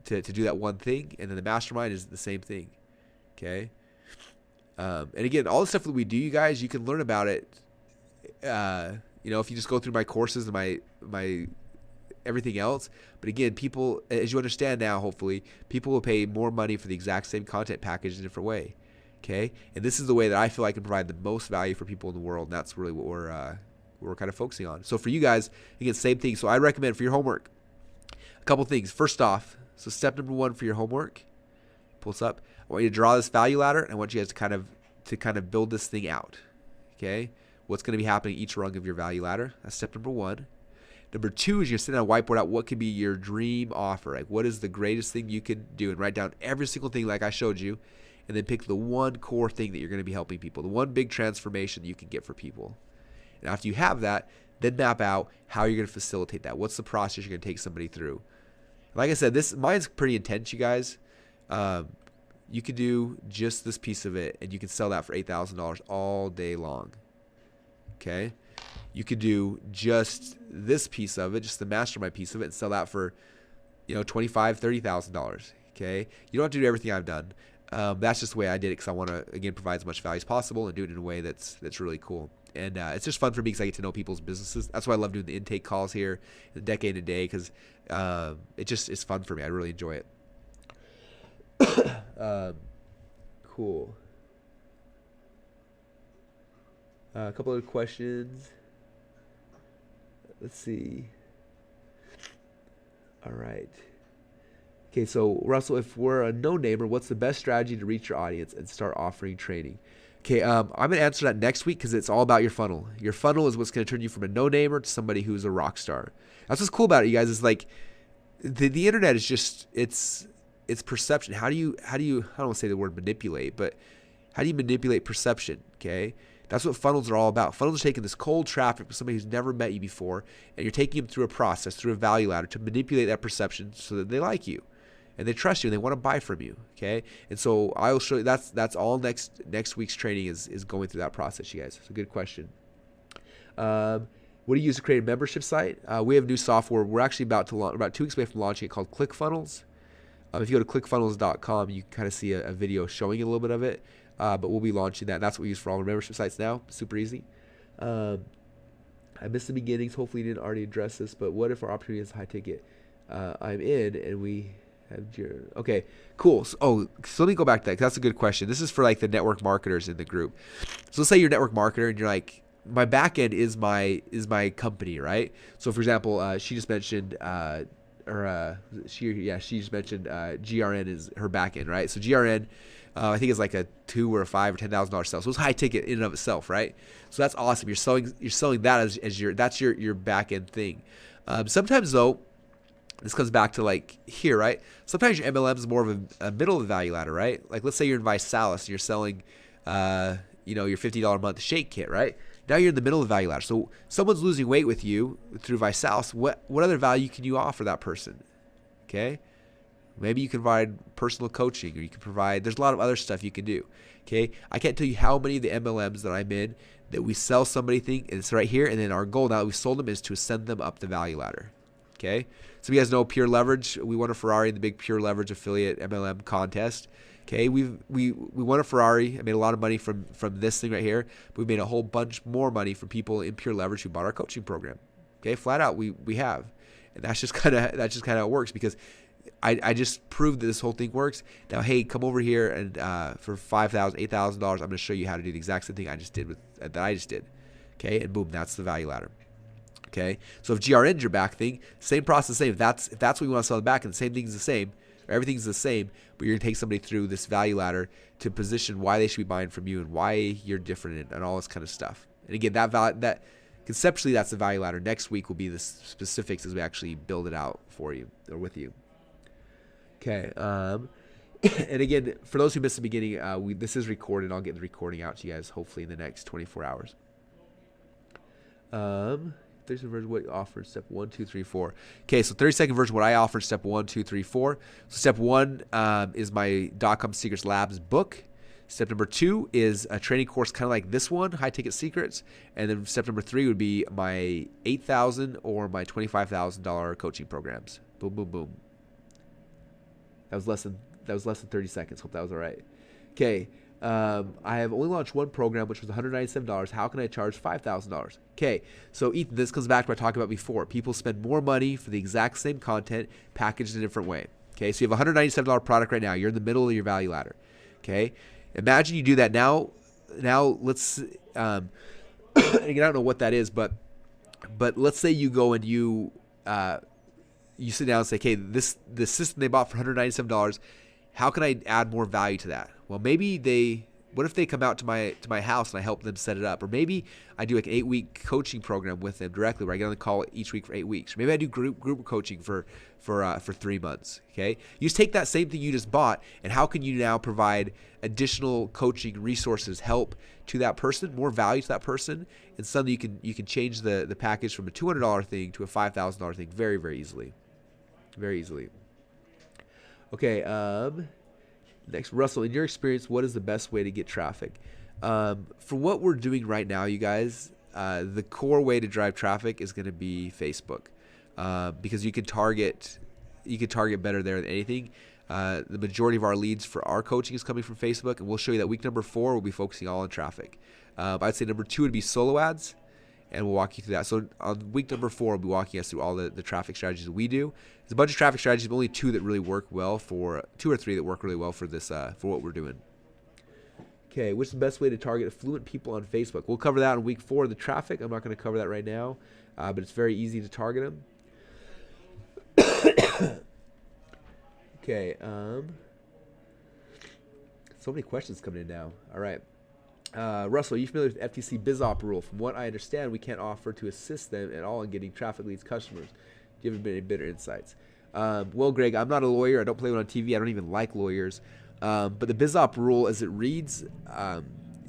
do that one thing, and then the mastermind is the same thing. Okay, and again, all the stuff that we do, you guys, you can learn about it. If you just go through my courses and my everything else. But again, people, as you understand now, hopefully, people will pay more money for the exact same content package in a different way. Okay, and this is the way that I feel I can provide the most value for people in the world, and that's really what we're kind of focusing on. So for you guys, again, same thing. So I recommend for your homework, a couple things. First off, so step number 1 for your homework, pull this up. I want you to draw this value ladder, and I want you guys to kind of build this thing out. Okay, what's going to be happening each rung of your value ladder? That's step number 1. Number 2 is you're sitting on a whiteboard out what could be your dream offer. Like what is the greatest thing you could do, and write down every single thing like I showed you, and then pick the one core thing that you're going to be helping people, the one big transformation that you can get for people. And after you have that, then map out how you're going to facilitate that. What's the process you're going to take somebody through? Like I said, mine's pretty intense, you guys. You could do just this piece of it, and you can sell that for $8,000 all day long. Okay? You could do just this piece of it, just the mastermind piece of it, and sell that for, $25,000, $30,000. Okay? You don't have to do everything I've done. That's just the way I did it because I want to, again, provide as much value as possible and do it in a way that's really cool. And it's just fun for me because I get to know people's businesses. That's why I love doing the intake calls here, the decade a day, because it's fun for me. I really enjoy it. Cool. A couple other questions. Let's see. All right. Okay, so Russell, if we're a no-namer, what's the best strategy to reach your audience and start offering training? Okay, I'm going to answer that next week because it's all about your funnel. Your funnel is what's going to turn you from a no-namer to somebody who's a rock star. That's what's cool about it, you guys, is like the internet is just, it's perception. How do you, I don't want to say the word manipulate, but how do you manipulate perception, okay? That's what funnels are all about. Funnels are taking this cold traffic from somebody who's never met you before, and you're taking them through a process, through a value ladder to manipulate that perception so that they like you. And they trust you and they want to buy from you, okay? And so I will show you, that's all next week's training is going through that process, you guys. It's a good question. What do you use to create a membership site? We have new software. We're actually about 2 weeks away from launching it called ClickFunnels. If you go to clickfunnels.com, you can kind of see a video showing you a little bit of it. But we'll be launching that. That's what we use for all our membership sites now. Super easy. I missed the beginnings. Hopefully you didn't already address this, but what if our opportunity is high ticket? I'm in and we have your, okay, cool. So let me go back to that, 'cause that's a good question. This is for like the network marketers in the group. So let's say you're a network marketer and you're like, my back end is my company, right? So for example, she just mentioned, she just mentioned GRN is her back end, right? So GRN, I think it's like a $2,000 or $5,000 or $10,000 sale. So it's high ticket in and of itself, right? So that's awesome. You're selling that as your back end thing. Sometimes though, this comes back to like here, right? Sometimes your MLM is more of a middle of the value ladder, right? Like let's say you're in ViSalus and you're selling, your $50 a month shake kit, right? Now you're in the middle of the value ladder. So someone's losing weight with you through ViSalus. What other value can you offer that person? Okay. Maybe you can provide personal coaching, or you can provide, there's a lot of other stuff you can do. Okay. I can't tell you how many of the MLMs that I'm in that we sell somebody thing, and it's right here. And then our goal now that we've sold them is to ascend them up the value ladder. Okay. So you guys know Pure Leverage. We won a Ferrari in the big Pure Leverage affiliate MLM contest. Okay. We won a Ferrari. I made a lot of money from this thing right here, but we made a whole bunch more money from people in Pure Leverage who bought our coaching program. Okay. Flat out. We have, and that's just kind of how it works, because I just proved that this whole thing works. Now, hey, come over here and for $5,000, $8,000, I'm going to show you how to do the exact same thing I just did. Okay, and boom, that's the value ladder. Okay, so if GRN's your back thing, same process, same. If that's what we want to sell the back, and the same thing's the same, or everything's the same, but you're going to take somebody through this value ladder to position why they should be buying from you and why you're different and all this kind of stuff. And again, that conceptually, that's the value ladder. Next week will be the specifics as we actually build it out for you or with you. Okay, and again, for those who missed the beginning, this is recorded. I'll get the recording out to you guys hopefully in the next 24 hours. 30-second version, what you offer, step 1, 2, 3, 4. Okay, so 30-second version, what I offer, step 1, 2, 3, 4. So step 1 is my .com Secrets Labs book. Step number 2 is a training course kind of like this one, High Ticket Secrets. And then step number 3 would be my $8,000 or my $25,000 coaching programs. Boom, boom, boom. That was less than 30 seconds. Hope that was all right. Okay. I have only launched one program, which was $197. How can I charge $5,000? Okay. So Ethan, this comes back to what I talked about before. People spend more money for the exact same content packaged in a different way. Okay. So you have a $197 product right now. You're in the middle of your value ladder. Okay. Imagine you do that now. Now let's, again, I don't know what that is, but let's say you go and you sit down and say, okay, the system they bought for $197, how can I add more value to that? Well, maybe they What if they come out to my house and I help them set it up? Or maybe I do like an 8-week coaching program with them directly, where I get on the call each week for 8 weeks. Or maybe I do group coaching for 3 months. Okay, you just take that same thing you just bought, and how can you now provide additional coaching resources, help to that person, more value to that person, and suddenly you can change the package from a $200 thing to a $5,000 thing very, very easily, very easily. Okay. Next, Russell, in your experience, what is the best way to get traffic? For what we're doing right now, you guys, the core way to drive traffic is going to be Facebook, because you can target better there than anything. The majority of our leads for our coaching is coming from Facebook, and we'll show you that week number 4 we'll be focusing all on traffic. I'd say number 2 would be solo ads, and we'll walk you through that. So on week number 4, we'll be walking us through all the traffic strategies that we do. There's a bunch of traffic strategies, but only 2 that really work well for 2 or 3 that work really well for this for what we're doing. Okay, what's the best way to target affluent people on Facebook? We'll cover that in week 4, the traffic. I'm not going to cover that right now, but it's very easy to target them. Okay, so many questions coming in now. All right. Russell, are you familiar with the FTC BizOp rule? From what I understand, we can't offer to assist them at all in getting traffic leads customers. Do you have any better insights? Well, Greg, I'm not a lawyer. I don't play one on TV. I don't even like lawyers. But the BizOp rule, as it reads,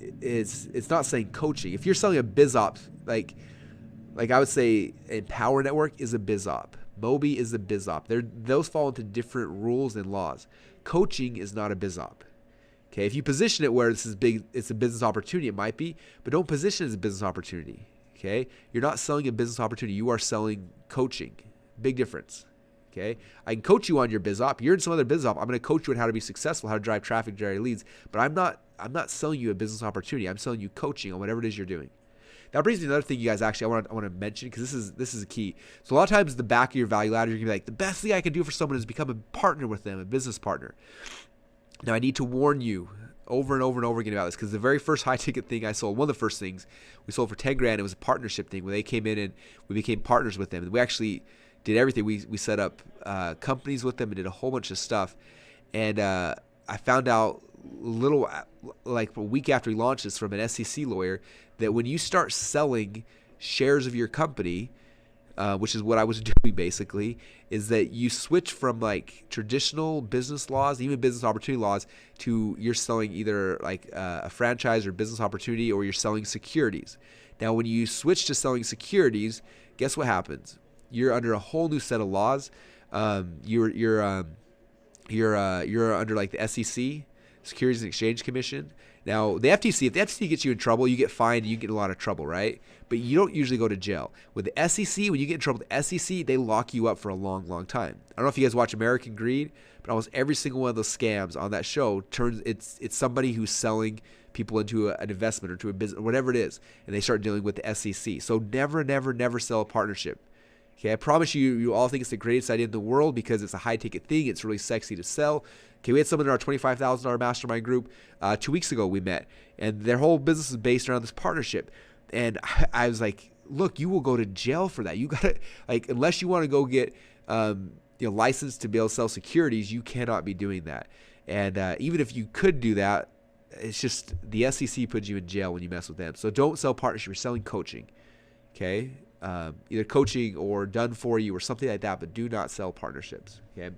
it's not saying coaching. If you're selling a BizOp, like I would say, Empower Network is a BizOp. Moby is a BizOp. Those fall into different rules and laws. Coaching is not a BizOp. Okay, if you position it where this is big, it's a business opportunity, it might be, but don't position it as a business opportunity. Okay, you're not selling a business opportunity, you are selling coaching. Big difference. Okay, I can coach you on your BizOp. You're in some other BizOp. I'm going to coach you on how to be successful, how to drive traffic, generate leads. But I'm not selling you a business opportunity. I'm selling you coaching on whatever it is you're doing. That brings me to another thing, you guys. Actually, I want to mention, because this is a key. So a lot of times, the back of your value ladder, you're gonna be like, the best thing I can do for someone is become a partner with them, a business partner. Now, I need to warn you over and over and over again about this, because the very first high ticket thing I sold, one of the first things we sold for $10,000, it was a partnership thing where they came in and we became partners with them. And we actually did everything. We set up companies with them and did a whole bunch of stuff. And I found out like a week after we launched this from an SEC lawyer, that when you start selling shares of your company, which is what I was doing basically, is that you switch from like traditional business laws, even business opportunity laws, to you're selling either like a franchise or business opportunity, or you're selling securities. Now, when you switch to selling securities, guess what happens? You're under a whole new set of laws. You're under like the SEC, Securities and Exchange Commission. Now, the FTC, if the FTC gets you in trouble, you get fined, you get in a lot of trouble, right? But you don't usually go to jail. With the SEC, when you get in trouble with the SEC, they lock you up for a long, long time. I don't know if you guys watch American Greed, but almost every single one of those scams on that show it's somebody who's selling people into an investment or to a business, or whatever it is, and they start dealing with the SEC. So never, never, never sell a partnership. Okay, I promise you all think it's the greatest idea in the world because it's a high-ticket thing. It's really sexy to sell. Okay, we had someone in our $25,000 mastermind group 2 weeks ago we met, and their whole business is based around this partnership. And I was like, look, you will go to jail for that. You got to, like, unless you want to go get licensed to be able to sell securities, you cannot be doing that. And even if you could do that, it's just the SEC puts you in jail when you mess with them. So don't sell partnership. You're selling coaching. Okay? Either coaching or done for you or something like that, but do not sell partnerships. Okay,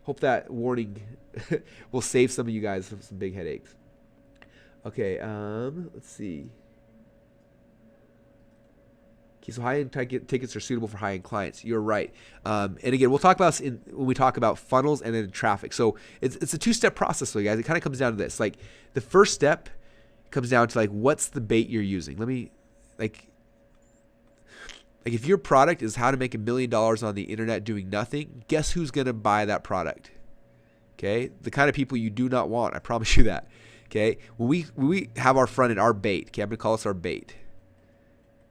hope that warning will save some of you guys from some big headaches. Okay, let's see. Okay, so high-end tickets are suitable for high-end clients. You're right. And again, we'll talk about this when we talk about funnels and then traffic. So it's a two-step process, so you guys. It kind of comes down to this. Like the first step comes down to like, what's the bait you're using? Let me like if your product is how to make $1 million on the internet doing nothing, guess who's going to buy that product? Okay, the kind of people you do not want. I promise you that. Okay, when we have our front end, our bait. Okay, I'm going to call this our bait.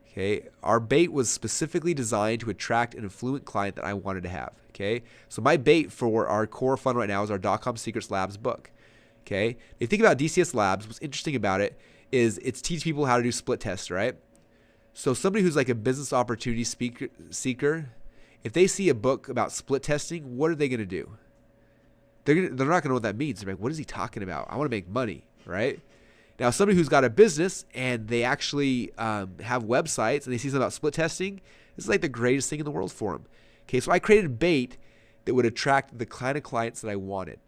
Okay, our bait was specifically designed to attract an affluent client that I wanted to have. Okay, so my bait for our core funnel right now is our .com Secrets Labs book. Okay, if you think about DCS Labs, what's interesting about it is it's teach people how to do split tests, right? So somebody who's like a business opportunity seeker, if they see a book about split testing, what are they going to do? They're not going to know what that means. They're like, what is he talking about? I want to make money, right? Now, somebody who's got a business and they actually have websites and they see something about split testing, this is like the greatest thing in the world for them. Okay, so I created bait that would attract the kind of clients that I wanted.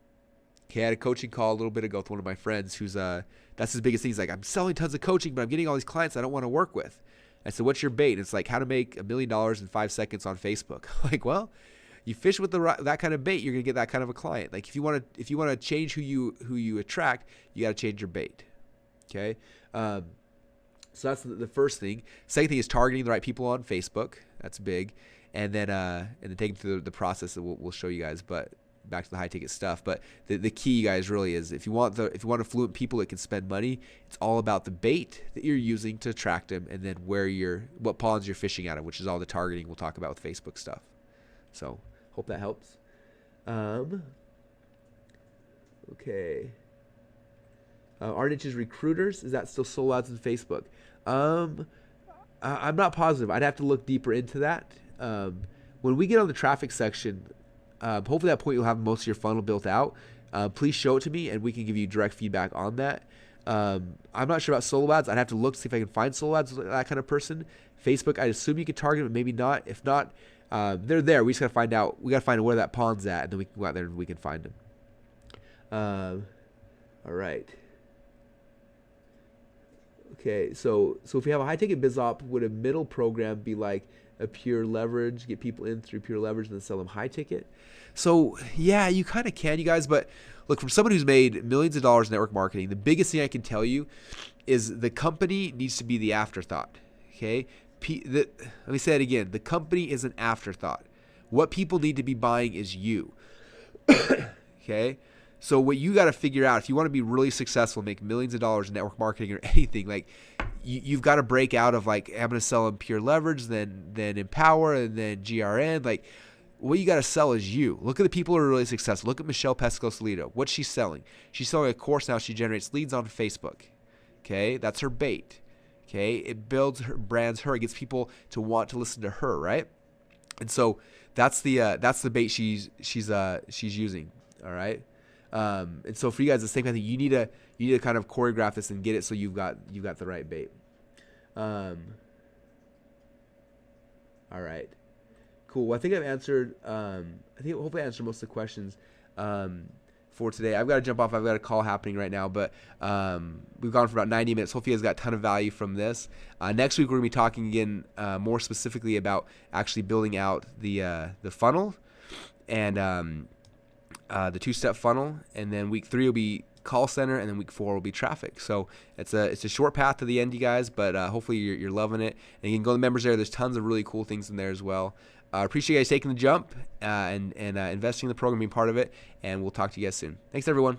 Okay, I had a coaching call a little bit ago with one of my friends who's that's his biggest thing. He's like, I'm selling tons of coaching, but I'm getting all these clients I don't want to work with. I said, what's your bait? And it's like how to make $1 million in 5 seconds on Facebook. Like, well, you fish with that kind of bait, you're gonna get that kind of a client. Like if you want to change who you attract, you got to change your bait. Okay, so that's the first thing. Second thing is targeting the right people on Facebook. That's big, and then taking through the process that we'll show you guys. But back to the high ticket stuff. But the key, you guys, really is if you want affluent people that can spend money, it's all about the bait that you're using to attract them, and then what ponds you're fishing out of, which is all the targeting we'll talk about with Facebook stuff. So hope that helps. Okay. Our niche is recruiters. Is that still solo ads on Facebook? I'm not positive. I'd have to look deeper into that. When we get on the traffic section, hopefully at that point you'll have most of your funnel built out. Please show it to me and we can give you direct feedback on that. I'm not sure about solo ads. I'd have to look to see if I can find solo ads with that kind of person. Facebook, I assume you could target them, maybe not. If not, they're there. We just got to find out. We got to find where that pond's at, and then we can go out there and we can find them. All right. Okay, so if you have a high ticket biz op, would a middle program be like a pure leverage, get people in through pure leverage and then sell them high ticket? So yeah, you kind of can, you guys, but look, from someone who's made millions of dollars in network marketing, the biggest thing I can tell you is the company needs to be the afterthought. Okay, let me say it again. The company is an afterthought. What people need to be buying is you. Okay. So what you got to figure out, if you want to be really successful, make millions of dollars in network marketing or anything, like you've got to break out of like, I'm going to sell them pure leverage, then empower, and then GRN. Like what you got to sell is you. Look at the people who are really successful. Look at Michelle Pesco-Salido. What's she selling? She's selling a course now. She generates leads on Facebook. Okay. That's her bait. Okay. It builds her, brands her, it gets people to want to listen to her. Right. And so that's the bait she's using. All right. And so for you guys, the same kind of thing. You need to kind of choreograph this and get it so you've got the right bait. All right, cool. Well, I think I've answered. Hopefully I answered most of the questions for today. I've got to jump off. I've got a call happening right now, but we've gone for about 90 minutes. Hopefully you guys got a ton of value from this. Next week we're gonna be talking again more specifically about actually building out the funnel and the 2-step funnel, and then week 3 will be call center, and then week 4 will be traffic. So it's a short path to the end, you guys, but hopefully you're loving it. And you can go to the members there. There's tons of really cool things in there as well. Appreciate you guys taking the jump and investing in the program, being part of it, and we'll talk to you guys soon. Thanks, everyone.